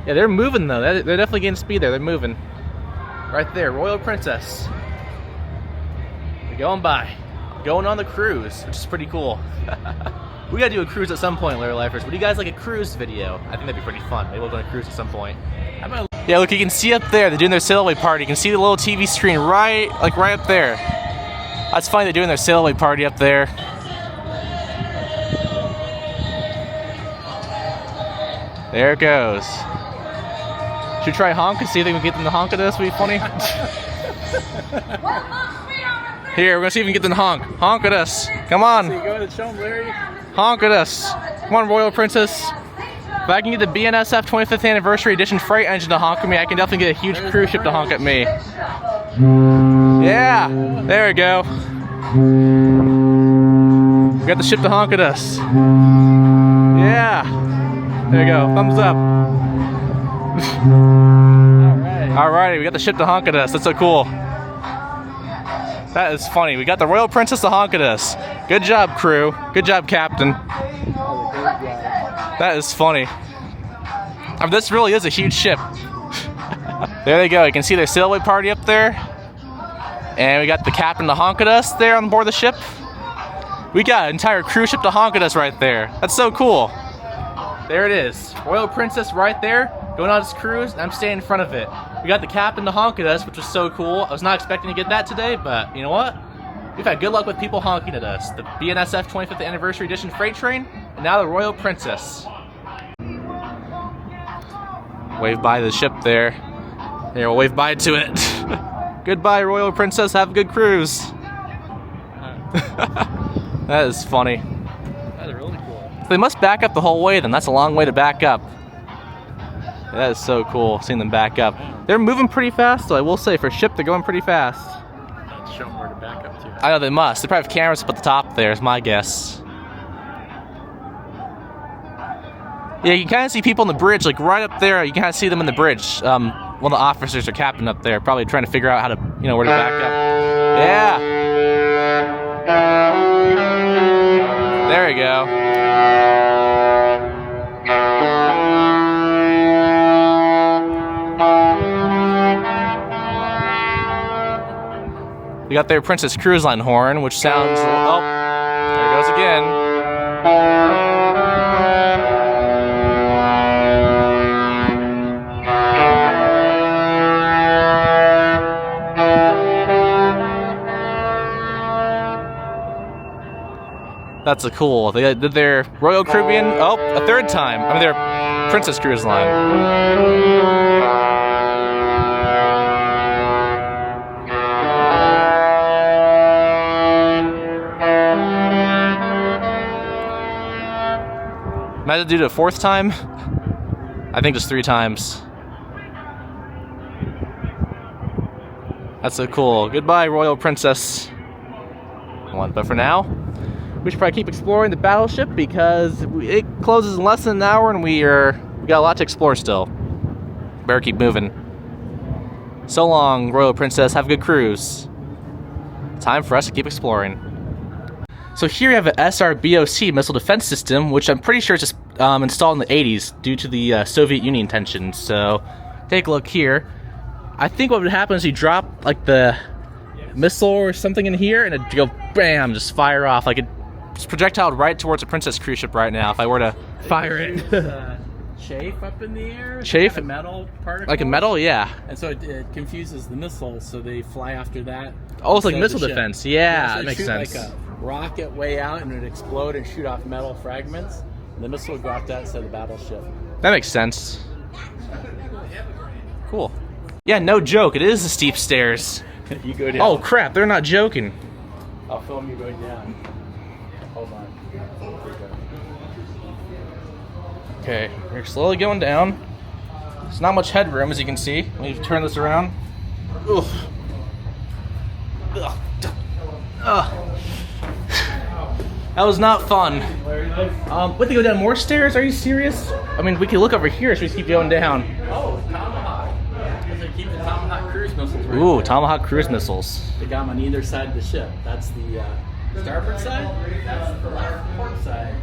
Yeah, they're moving though. They're definitely getting speed there. They're moving. Right there, Royal Princess. They're going by. Going on the cruise, which is pretty cool. We gotta do a cruise at some point, Larry Lifers. Would you guys like a cruise video? I think that'd be pretty fun. Maybe we'll go on a cruise at some point. Yeah, look, you can see up there, they're doing their sailaway party. You can see the little TV screen right up there. That's funny, they're doing their sailaway party up there. There it goes. Should we try honk and see if we can get them to honk at us? Would be funny. Here, we're gonna see if we can get them to honk. Honk at us. Come on. So you go to show them, Larry. Honk at us. Come on, Royal Princess. If I can get the BNSF 25th Anniversary Edition freight engine to honk at me, I can definitely get a huge cruise ship to honk at me. Yeah, there we go. We got the ship to honk at us. Yeah, there we go. Thumbs up. Alrighty, we got the ship to honk at us. That's so cool. That is funny. We got the Royal Princess to honk at us. Good job, crew. Good job, Captain. That is funny. I mean, this really is a huge ship. There they go. You can see their sailaway party up there. And we got the captain to honk at us there on board the ship. We got an entire cruise ship to honk at us right there. That's so cool. There it is. Royal Princess right there, going on this cruise, and I'm staying in front of it. We got the captain to honk at us, which was so cool. I was not expecting to get that today, but you know what? We've had good luck with people honking at us. The BNSF 25th Anniversary Edition freight train, and now the Royal Princess. Wave by the ship there. Here, we'll wave bye to it. Goodbye, Royal Princess. Have a good cruise. That is funny. That's really cool. So they must back up the whole way then. That's a long way to back up. That is so cool, seeing them back up. They're moving pretty fast, though. I will say, for a ship, they're going pretty fast. Let's show them where to back up to. I know they must. They probably have cameras up at the top there, is my guess. Yeah, you can kind of see people on the bridge, like right up there. You can kind of see them in the bridge. One of the officers or captain up there, probably trying to figure out how to, where to back up. Yeah. There we go. We got their Princess Cruise Line horn, which sounds... Oh, there it goes again. That's a cool. They did their Royal Caribbean... Oh, a third time. I mean, their Princess Cruise Line. Imagine do it a fourth time? I think just 3 times. That's so cool. Goodbye, Royal Princess. But for now, we should probably keep exploring the battleship because it closes in less than an hour and we got a lot to explore still. Better keep moving. So long, Royal Princess. Have a good cruise. Time for us to keep exploring. So here you have an SRBOC missile defense system, which I'm pretty sure is just installed in the 80s due to the Soviet Union tensions. So take a look here. I think what would happen is you drop like the missile or something in here and it'd go bam, just fire off. Like it's projectile right towards a Princess cruise ship right now if I were to fire it. Chafe up in the air. Chafe? Like a metal particle. Like a metal, yeah. And so it confuses the missiles, so they fly after that. Oh, it's like missile defense. Yeah, so that makes sense. Like a rocket way out and it would explode and shoot off metal fragments. And the missile would go off that side of the battleship. That makes sense. Cool. Yeah, no joke. It is the steep stairs. You go down. Oh crap! They're not joking. I'll film you going down. Hold on. Okay, we're slowly going down. There's not much headroom, as you can see. Let me turn this around. Ugh. Ugh. Ugh. That was not fun. We have to go down more stairs? Are you serious? I mean, we can look over here, so we keep going down. Oh, Tomahawk. They keep the Tomahawk cruise missiles right Ooh, there. Tomahawk cruise missiles. They got them on either side of the ship. That's the starboard side. That's the port side.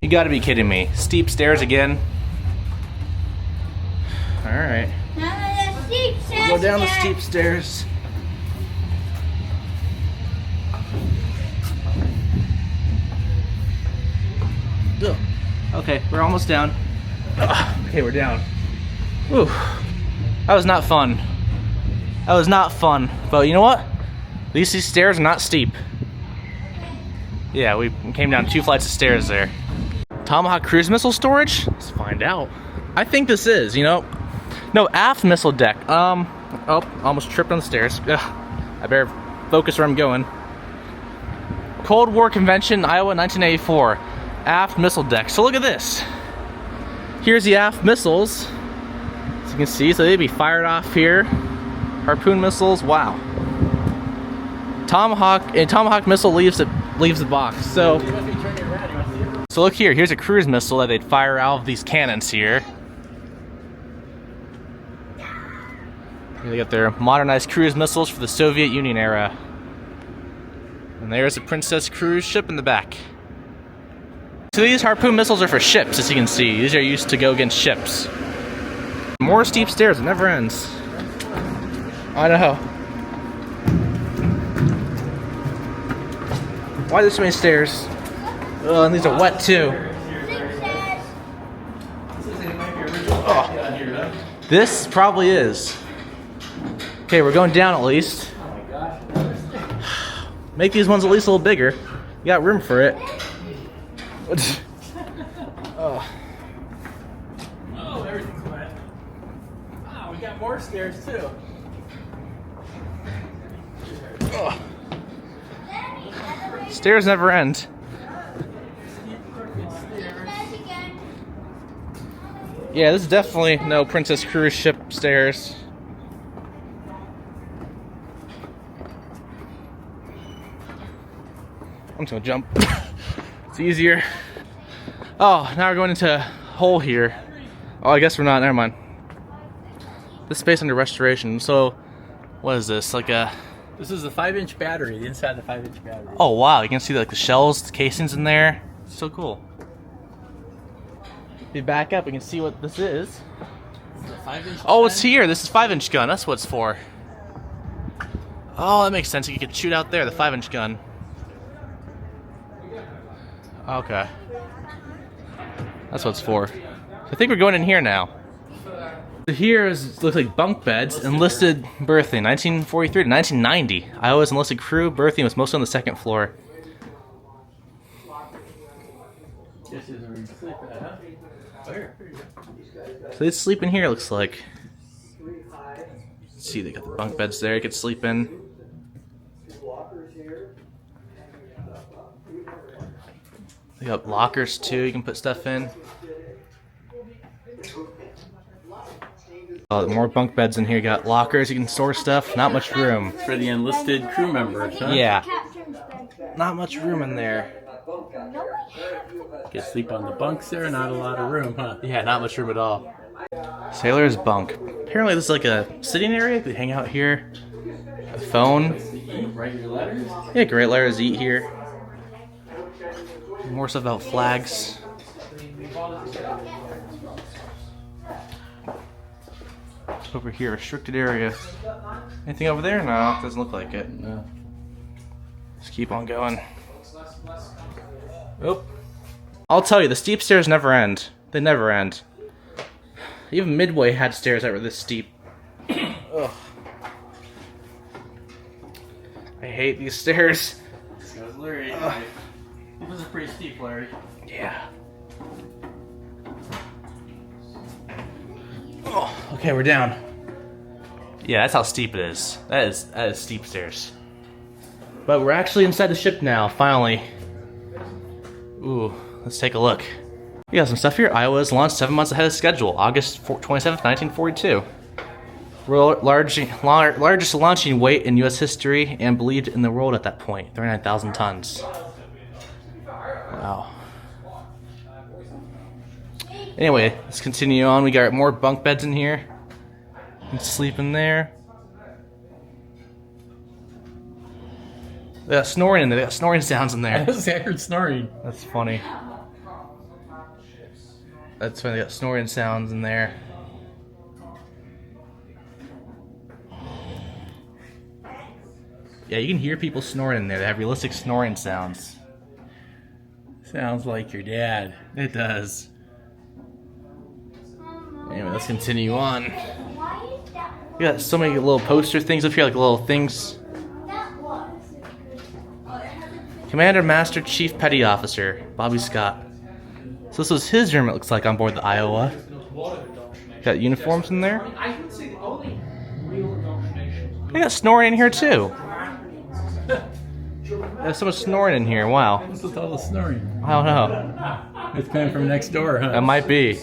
You gotta be kidding me. Steep stairs again. Alright. Go down the steep stairs. Ugh. Okay, we're almost down. Ugh. Okay, we're down. Whew. That was not fun. That was not fun. But you know what? At least these stairs are not steep. Yeah, we came down 2 flights of stairs there. Tomahawk cruise missile storage? Let's find out. I think this is, you know. No, aft missile deck. Oh, almost tripped on the stairs. Ugh. I better focus where I'm going. Cold War Convention, Iowa, 1984. Aft missile deck. So look at this. Here's the aft missiles. As you can see, so they'd be fired off here. Harpoon missiles, wow. Tomahawk missile leaves the box. So look here, here's a cruise missile that they'd fire out of these cannons here. They got their modernized cruise missiles for the Soviet Union era. And there's a Princess cruise ship in the back. So these harpoon missiles are for ships, as you can see. These are used to go against ships. More steep stairs, it never ends. I know. Why are there so many stairs? Oh, and these are wet too. Oh. This probably is. Okay, we're going down at least. Make these ones at least a little bigger. You got room for it. Oh, everything's wet. Wow, we got more stairs too. Oh. Stairs never end. Yeah, this is definitely no Princess cruise ship stairs. I'm just gonna jump. It's easier. Oh, now we're going into a hole here. Oh, I guess we're not. Never mind. This space under restoration. So, what is this? Like a... This is a 5-inch battery, the inside of the 5-inch battery. Oh wow, you can see like the shells, the casings in there. It's so cool. If you back up, we can see what this is. This is a 5-inch Oh, it's here. This is 5-inch gun. That's what it's for. Oh, that makes sense. You could shoot out there, the 5-inch gun. Okay. That's what it's for. So I think we're going in here now. Here looks like bunk beds. Enlisted berthing, 1943 to 1990. Iowa's enlisted crew berthing was mostly on the second floor. This is where you sleep at, huh? Oh, here you go. So they sleep in here, it looks like. Let's see, they got the bunk beds there you could sleep in. They got lockers too, you can put stuff in. Oh, more bunk beds in here. You got lockers, you can store stuff. Not much room. For the enlisted crew members, huh? Yeah. Not much room in there. You can sleep on the bunks there, not a lot of room, huh? Yeah, not much room at all. Sailor's bunk. Apparently this is like a sitting area. You can hang out here. A phone. Write your letters? Yeah, great letters to eat here. More stuff about flags. Over here, restricted area. Anything over there? No, doesn't look like it. No. Just keep on going. Oop. I'll tell you, the steep stairs never end. They never end. Even Midway had stairs that were this steep. Ugh. I hate these stairs. That was Larry. This is pretty steep, Larry. Yeah. Oh, okay, we're down. Yeah, that's how steep it is. That is steep stairs. But we're actually inside the ship now, finally. Ooh, let's take a look. We got some stuff here. Iowa was launched 7 months ahead of schedule, August 27th, 1942. Largest launching weight in U.S. history and believed in the world at that point, 39,000 tons. Anyway, let's continue on. We got more bunk beds in here. You can sleep in there. They got snoring in there. They got snoring sounds in there. I heard snoring. That's funny. That's funny. They got snoring sounds in there. Yeah, you can hear people snoring in there. They have realistic snoring sounds. Sounds like your dad. It does. Anyway, let's continue on. We got so many little poster things up here, like little things. Commander, Master, Chief, Petty Officer, Bobby Scott. So this was his room, it looks like, on board the Iowa. Got uniforms in there. They got snoring in here too. There's so much snoring in here, wow. What's with all the snoring? I don't know. It's coming from next door, huh? That might be.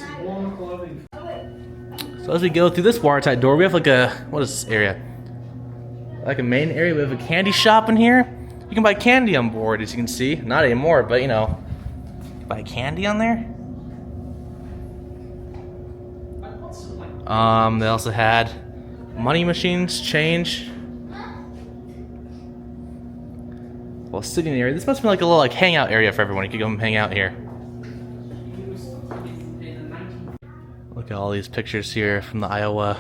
So as we go through this watertight door, we have like a, what is this area? Like a main area, we have a candy shop in here. You can buy candy on board, as you can see. Not anymore, but you know, buy candy on there. They also had money machines, change. Well, sitting area. This must be like a little like hangout area for everyone. You could go and hang out here. Look at all these pictures here from the Iowa.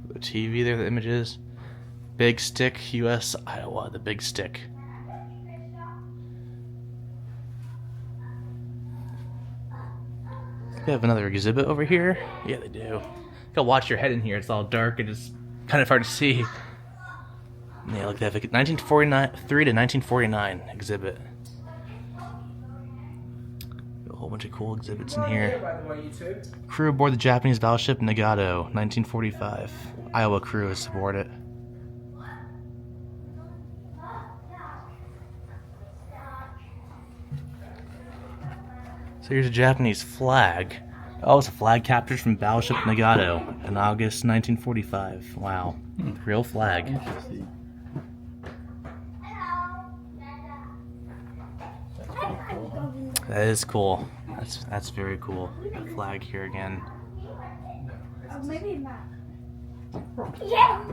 The TV there, the images. Big Stick, US, Iowa, the Big Stick. They have another exhibit over here. Yeah, they do. You gotta watch your head in here. It's all dark and it's kind of hard to see. Yeah, look, they have a 1943 to 1949 exhibit. A whole bunch of cool exhibits in here. Crew aboard the Japanese battleship Nagato, 1945. Iowa crew is aboard it. So here's a Japanese flag. Oh, it's a flag captured from Battleship Nagato in August 1945. Wow. Real flag. Interesting. That is cool. That's very cool. Flag here again. Oh, maybe not. Yeah.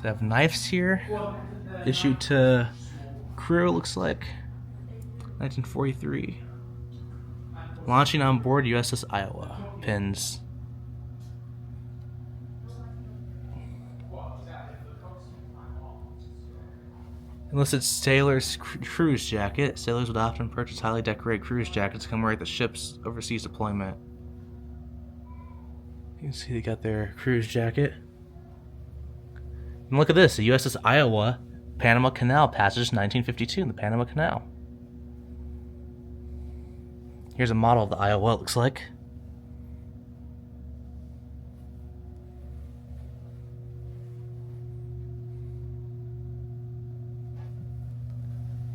They have knives here. Issued to crew, looks like. 1943. Launching on board USS Iowa. Pins. Enlisted sailor's cruise jacket. Sailors would often purchase highly decorated cruise jackets to commemorate the ship's overseas deployment. You can see they got their cruise jacket. And look at this, the USS Iowa Panama Canal passage 1952 in the Panama Canal. Here's a model of the Iowa, it looks like.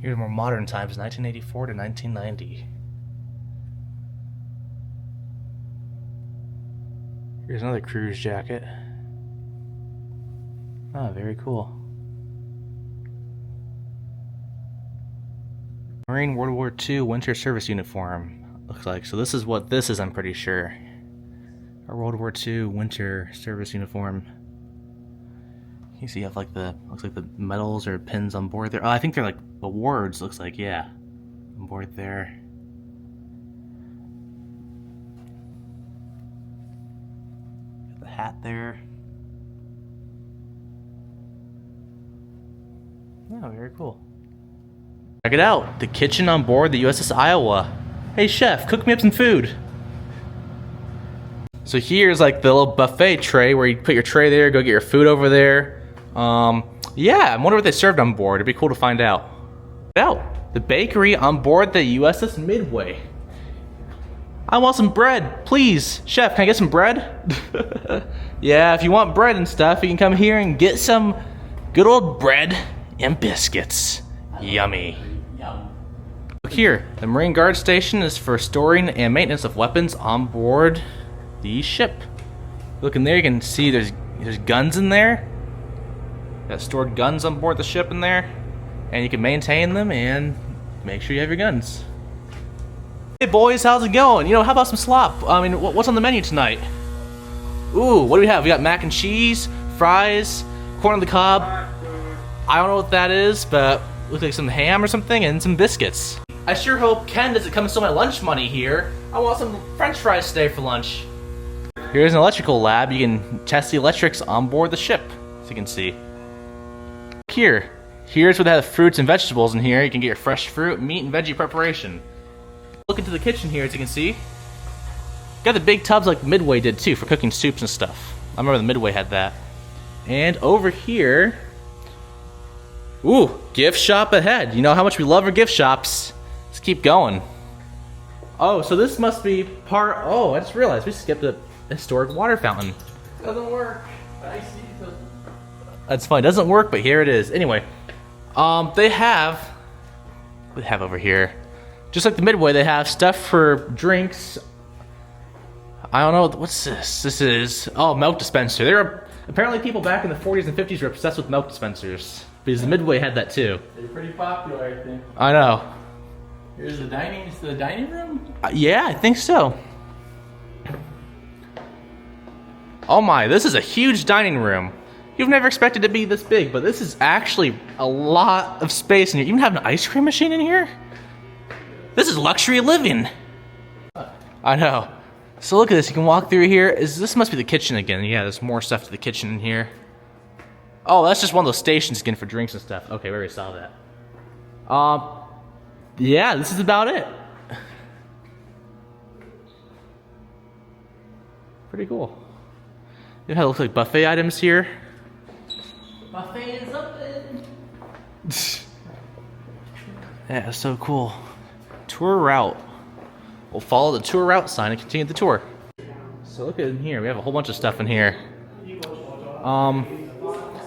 Here's more modern times, 1984 to 1990. Here's another cruise jacket. Ah, very cool. Marine World War II winter service uniform, looks like. So this is what this is, I'm pretty sure. Our World War II winter service uniform. You see, you have like the, looks like the medals or pins on board there. Oh, I think they're like awards, looks like, yeah. On board there. Got the hat there. Oh, very cool. Check it out, the kitchen on board the USS Iowa. Hey chef, cook me up some food. So here's like the little buffet tray where you put your tray there, go get your food over there. Yeah, I wonder what they served on board. It'd be cool to find out. The bakery on board the USS Midway. I want some bread, please. Chef, can I get some bread? Yeah, if you want bread and stuff, you can come here and get some good old bread and biscuits. Yummy. Look here, the Marine Guard Station is for storing and maintenance of weapons on board the ship. Look in there, you can see there's guns in there. Got stored guns on board the ship in there, and you can maintain them and make sure you have your guns. Hey boys, how's it going? You know, how about some slop? I mean, what's on the menu tonight? Ooh, what do we have? We got mac and cheese, fries, corn on the cob. I don't know what that is, but looks like some ham or something, and some biscuits. I sure hope Ken doesn't come and steal my lunch money here. I want some French fries today for lunch. Here's an electrical lab. You can test the electrics on board the ship, as you can see. Here's where they have fruits and vegetables in here. You can get your fresh fruit, meat, and veggie preparation. Look into the kitchen here, as you can see. Got the big tubs like Midway did too for cooking soups and stuff. I remember the Midway had that. And over here, ooh, gift shop ahead. You know how much we love our gift shops. Let's keep going. Oh, so this must be part, oh, I just realized we skipped a historic water fountain. Doesn't work. I see. That's fine, doesn't work, but here it is. Anyway, they have, what do they have over here? Just like the Midway, they have stuff for drinks. I don't know, what's this? This is, oh, milk dispenser. There are apparently people back in the 40s and 50s were obsessed with milk dispensers. Because the Midway had that too. They're pretty popular, I think. I know. Here's the dining room? Yeah, I think so. Oh my, this is a huge dining room. You've never expected it to be this big, but this is actually a lot of space in here. You even have an ice cream machine in here? This is luxury living. I know. So look at this, you can walk through here. This must be the kitchen again. Yeah, there's more stuff to the kitchen in here. Oh, that's just one of those stations again for drinks and stuff. Okay, we already saw that. Yeah, this is about it. Pretty cool. You know how it looks like buffet items here? Buffet is open. Yeah, so cool. Tour route. We'll follow the tour route sign and continue the tour. So look at in here. We have a whole bunch of stuff in here.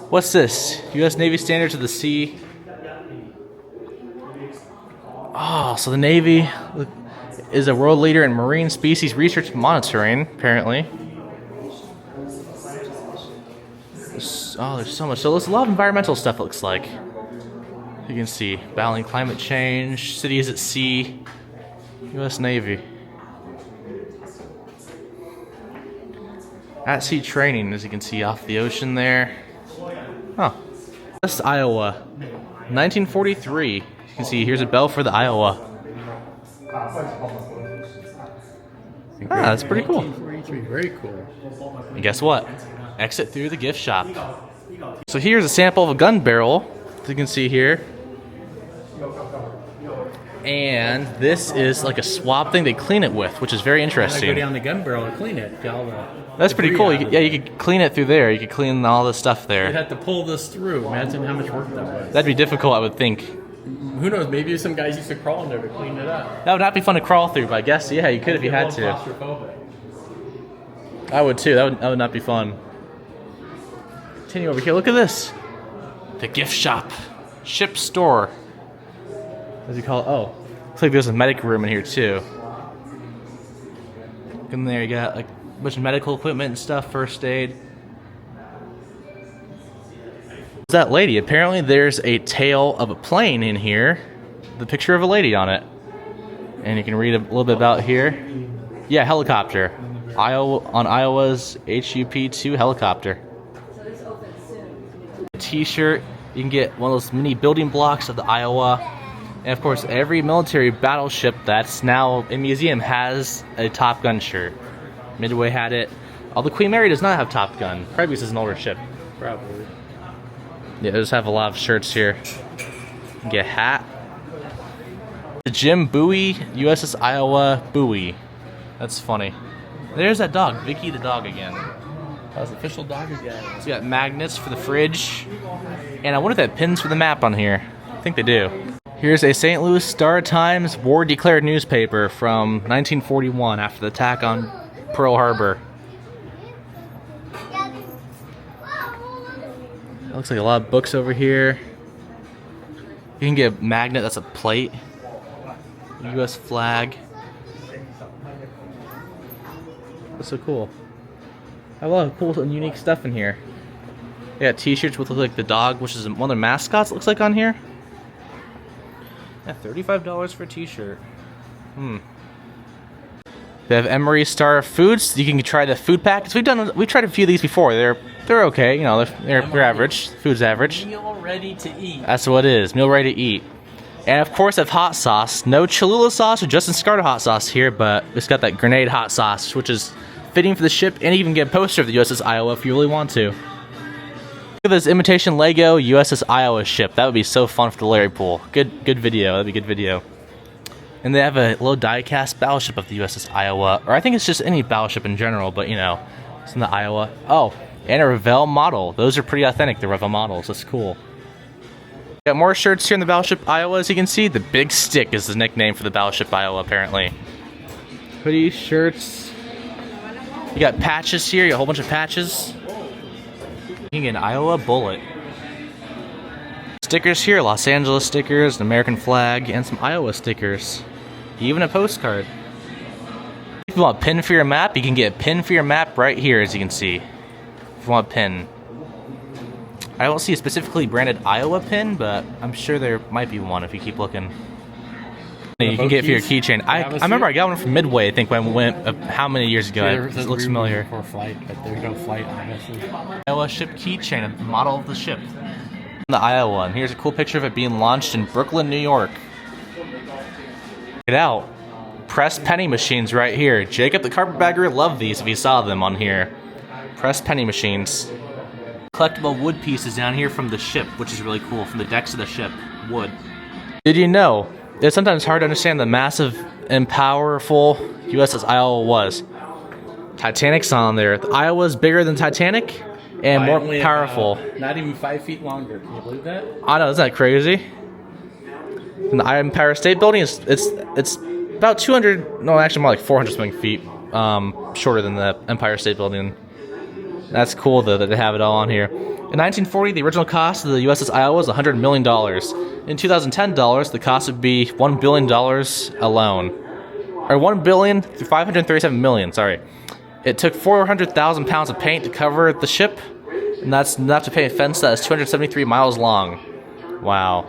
What's this? U.S. Navy Standards of the Sea. Oh, so the Navy is a world leader in marine species research and monitoring, apparently. Oh, there's so much. So there's a lot of environmental stuff, it looks like. You can see battling climate change, cities at sea, U.S. Navy. At sea training, as you can see off the ocean there. Huh. This is Iowa, 1943. You can see here's a bell for the Iowa. Ah, that's pretty cool. 1943, very cool. And guess what? Exit through the gift shop. So here's a sample of a gun barrel, as you can see here. And this is like a swab thing they clean it with, which is very interesting. Go down the gun barrel and clean it. That's pretty cool. You could clean it through there. You could clean all this stuff there. You'd have to pull this through. Imagine how much work that was. That'd be difficult, I would think. Who knows? Maybe some guys used to crawl in there to clean it up. That would not be fun to crawl through, but I guess, yeah, you could if you had to. Claustrophobic. I would too. That would not be fun. Continue over here. Look at this. The gift shop. Ship store. What do you call it? Oh. Looks like there's a medic room in here too. Look in there, you got like a bunch of medical equipment and stuff, first aid. That lady, apparently there's a tail of a plane in here. The picture of a lady on it. And you can read a little bit about here. Yeah, helicopter. On Iowa's HUP-2 helicopter. A t-shirt. You can get one of those mini building blocks of the Iowa. And of course, every military battleship that's now in museum has a Top Gun shirt. Midway had it. Although Queen Mary does not have Top Gun. Probably because it's an older ship. Probably. Yeah, they just have a lot of shirts here. You can get a hat. The Jim Bowie, USS Iowa buoy. That's funny. There's that dog, Vicky the dog again. That's the official dog again. So you got magnets for the fridge. And I wonder if they have pins for the map on here. I think they do. Here's a St. Louis Star-Times war-declared newspaper from 1941 after the attack on Pearl Harbor. It looks like a lot of books over here. You can get a magnet, that's a plate. U.S. flag. That's so cool. I have a lot of cool and unique stuff in here. They got t-shirts with like the dog, which is one of their mascots, it looks like on here. Yeah, $35 for a t-shirt. They have Emery Star Foods. You can try the food packets. We've tried a few of these before. They're okay. You know, they're average. Food's average. Meal ready to eat. That's what it is. Meal ready to eat. And of course, I have hot sauce. No Cholula sauce or Justin Scarta hot sauce here, but it's got that grenade hot sauce, which is fitting for the ship, and you can get a poster of the USS Iowa if you really want to. Look at this imitation Lego USS Iowa ship. That would be so fun for the Larry pool. Good video. That'd be a good video. And they have a little die-cast battleship of the USS Iowa, or I think it's just any battleship in general, but you know, it's in the Iowa. Oh, and a Revell model. Those are pretty authentic, the Revell models. That's cool. Got more shirts here in the Battleship Iowa, as you can see. The Big Stick is the nickname for the Battleship Iowa, apparently. Hoodies, shirts. You got patches here. You got a whole bunch of patches. You can get an Iowa bullet. Stickers here, Los Angeles stickers, an American flag, and some Iowa stickers. Even a postcard. If you want a pin for your map, you can get a pin for your map right here, as you can see. If you want a pin. I don't see a specifically branded Iowa pin, but I'm sure there might be one if you keep looking. You can get it for your keychain. I remember I got one from Midway, I think, when we went how many years ago. It looks familiar. For flight, but there's no flight, obviously. Iowa ship keychain, a model of the ship. The Iowa, and here's a cool picture of it being launched in Brooklyn, New York. Check it out. Press penny machines right here. Jacob the Carpetbagger loved these if he saw them on here. Press penny machines. Collectible wood pieces down here from the ship, which is really cool, from the decks of the ship. Wood. Did you know it's sometimes hard to understand the massive and powerful USS Iowa was? Titanic's on there. The Iowa's bigger than Titanic and more powerful. Not even 5 feet longer. Can you believe that? I know, isn't that crazy? And the Empire State Building is it's about 200, no, actually more like 400 something feet shorter than the Empire State Building. That's cool though that they have it all on here. In 1940, the original cost of the USS Iowa was $100 million. In 2010 dollars, the cost would be $1 billion alone, or $1,537 million. Sorry. It took 400,000 pounds of paint to cover the ship, and that's enough to paint a fence that is 273 miles long. Wow.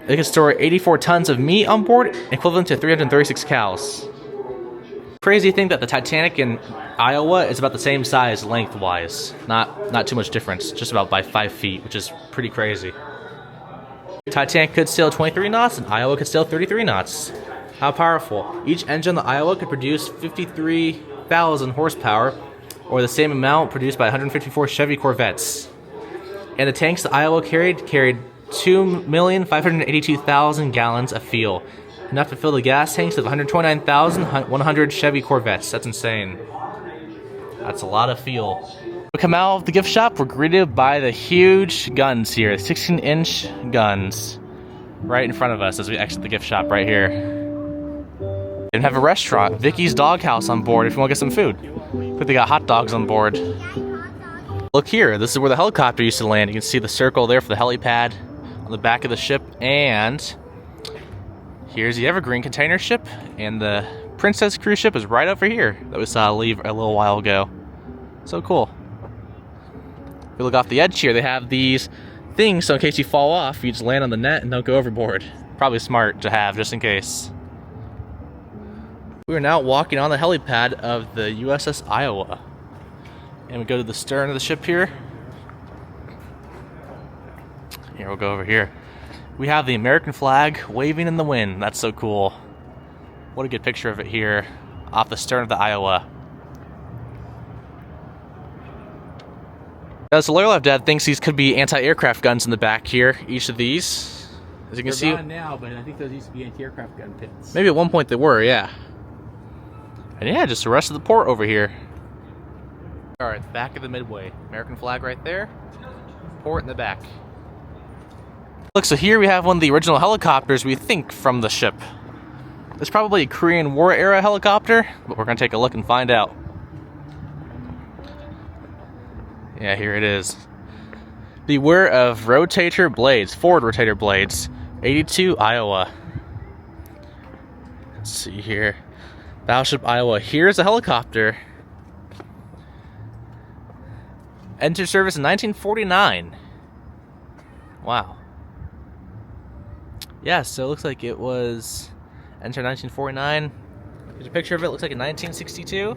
It can store 84 tons of meat on board, equivalent to 336 cows. Crazy thing that the Titanic in Iowa is about the same size lengthwise. Not too much difference, just about by 5 feet, which is pretty crazy. Titanic could sail 23 knots, and Iowa could sail 33 knots. How powerful. Each engine on the Iowa could produce 53,000 horsepower, or the same amount produced by 154 Chevy Corvettes. And the tanks the Iowa carried 2,582,000 gallons of fuel, enough to fill the gas tanks of 129,100 Chevy Corvettes. That's insane. That's a lot of fuel. We come out of the gift shop, we're greeted by the huge guns here, 16-inch guns, right in front of us as we exit the gift shop right here. And have a restaurant, Vicky's Doghouse, on board if you want to get some food. But they got hot dogs on board. Look here, this is where the helicopter used to land. You can see the circle there for the helipad on the back of the ship. And here's the Evergreen container ship. And the Princess cruise ship is right over here that we saw leave a little while ago. So cool. If you look off the edge here, they have these things so in case you fall off, you just land on the net and don't go overboard. Probably smart to have just in case. We are now walking on the helipad of the USS Iowa. And we go to the stern of the ship here. Here, we'll go over here. We have the American flag waving in the wind. That's so cool. What a good picture of it here off the stern of the Iowa. Now, so Loyal Dad thinks these could be anti-aircraft guns in the back here. Each of these, as you can see. They're gone now, but I think those used to be anti-aircraft gun pits. Maybe at one point they were, yeah. And yeah, just the rest of the port over here. Alright, the back of the Midway. American flag right there. Port in the back. Look, so here we have one of the original helicopters we think from the ship. It's probably a Korean War era helicopter, but we're going to take a look and find out. Yeah, here it is. Beware of rotator blades, forward rotator blades. 82 Iowa. Let's see here. Battleship Iowa. Here's a helicopter. Entered service in 1949. Wow. Yeah, so it looks like it was entered 1949. There's a picture of it. Looks like in 1962.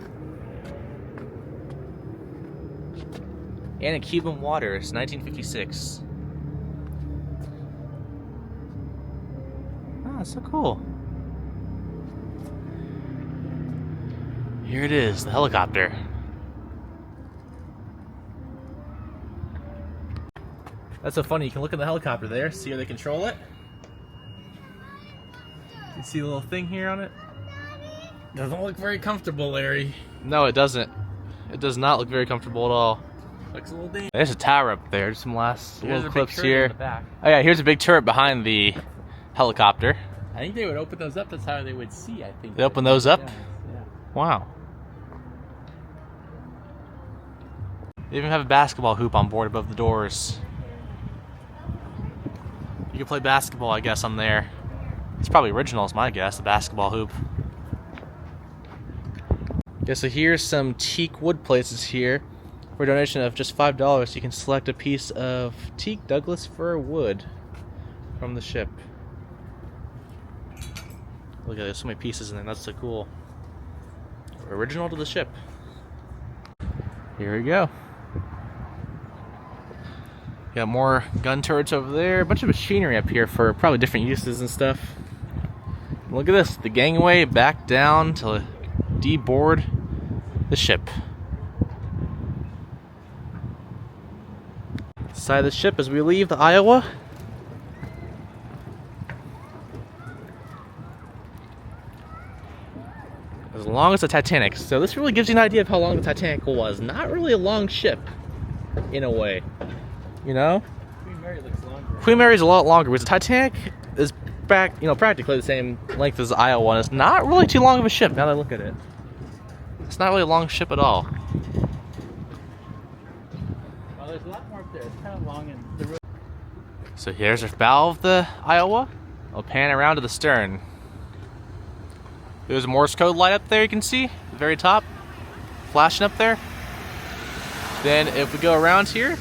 And in Cuban waters, 1956. Oh, that's so cool. Here it is, the helicopter. That's so funny. You can look in the helicopter there, see how they control it. You see the little thing here on it? Doesn't look very comfortable, Larry. No, it doesn't. It does not look very comfortable at all. Looks a little dangerous. There's a tower up there. Just some last Here's little a big clips turret here. in the back. Oh yeah, here's a big turret behind the helicopter. I think they would open those up. That's how they would see, I think. They open those up? Yeah. Wow. They even have a basketball hoop on board above the doors. You can play basketball, I guess, on there. It's probably original, is my guess, the basketball hoop. Yeah, so here's some teak wood places here. For a donation of just $5, you can select a piece of teak Douglas fir wood from the ship. Look at there's so many pieces in there, that's so cool. Original to the ship. Here we go. Got more gun turrets over there. A bunch of machinery up here for probably different uses and stuff. Look at this. The gangway back down to deboard the ship. Side of the ship as we leave the Iowa. As long as the Titanic. So this really gives you an idea of how long the Titanic was. Not really a long ship, in a way. You know? Queen Mary looks longer. Queen Mary's a lot longer, because the Titanic is practically the same length as the Iowa, and it's not really too long of a ship now that I look at it. It's not really a long ship at all. Well, there's a lot more up there. It's kind of long and the road. So here's the bow of the Iowa. I'll pan around to the stern. There's a Morse code light up there you can see, at the very top, flashing up there. Then if we go around here,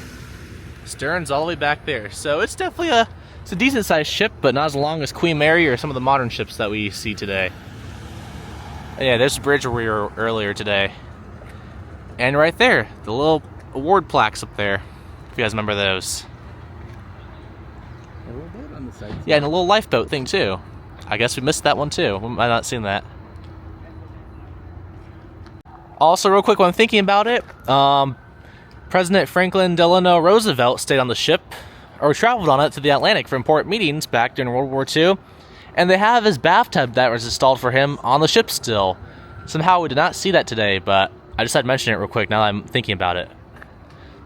stern's all the way back there. So it's definitely a decent sized ship, but not as long as Queen Mary or some of the modern ships that we see today. And yeah, there's the bridge where we were earlier today. And right there, the little award plaques up there, if you guys remember those. A little boat on the side. Yeah, and a little lifeboat thing too. I guess we missed that one too. We might not have seen that. Also, real quick, when I'm thinking about it, President Franklin Delano Roosevelt stayed on the ship, or traveled on it to the Atlantic for important meetings back during World War II, and they have his bathtub that was installed for him on the ship still. Somehow we did not see that today, but I just had to mention it real quick now that I'm thinking about it.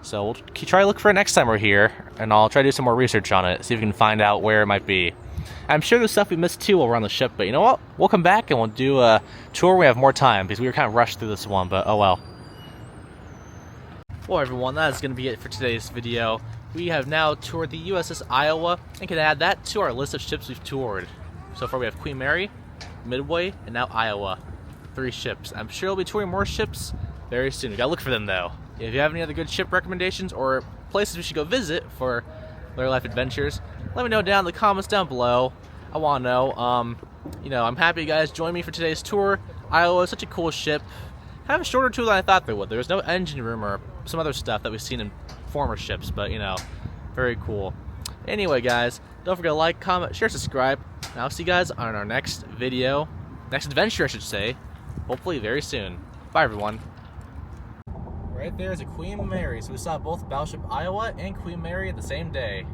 So we'll try to look for it next time we're here, and I'll try to do some more research on it, see if we can find out where it might be. I'm sure there's stuff we missed too while we're on the ship, but you know what? We'll come back and we'll do a tour when we have more time, because we were kind of rushed through this one, but oh well. Well everyone, that is going to be it for today's video. We have now toured the USS Iowa, and can add that to our list of ships we've toured. So far we have Queen Mary, Midway, and now Iowa. 3 ships. I'm sure we'll be touring more ships very soon. We gotta look for them though. If you have any other good ship recommendations or places we should go visit for Larry Life Adventures, let me know down in the comments down below. I want to know. You know, I'm happy you guys joined me for today's tour. Iowa is such a cool ship. Kind of a shorter tour than I thought there would. There was no engine room or some other stuff that we've seen in former ships, but you know, very cool. Anyway, guys, don't forget to like, comment, share, subscribe. And I'll see you guys on our next video, next adventure, I should say. Hopefully very soon. Bye, everyone. Right there is a Queen Mary. So we saw both Battleship Iowa and Queen Mary the same day.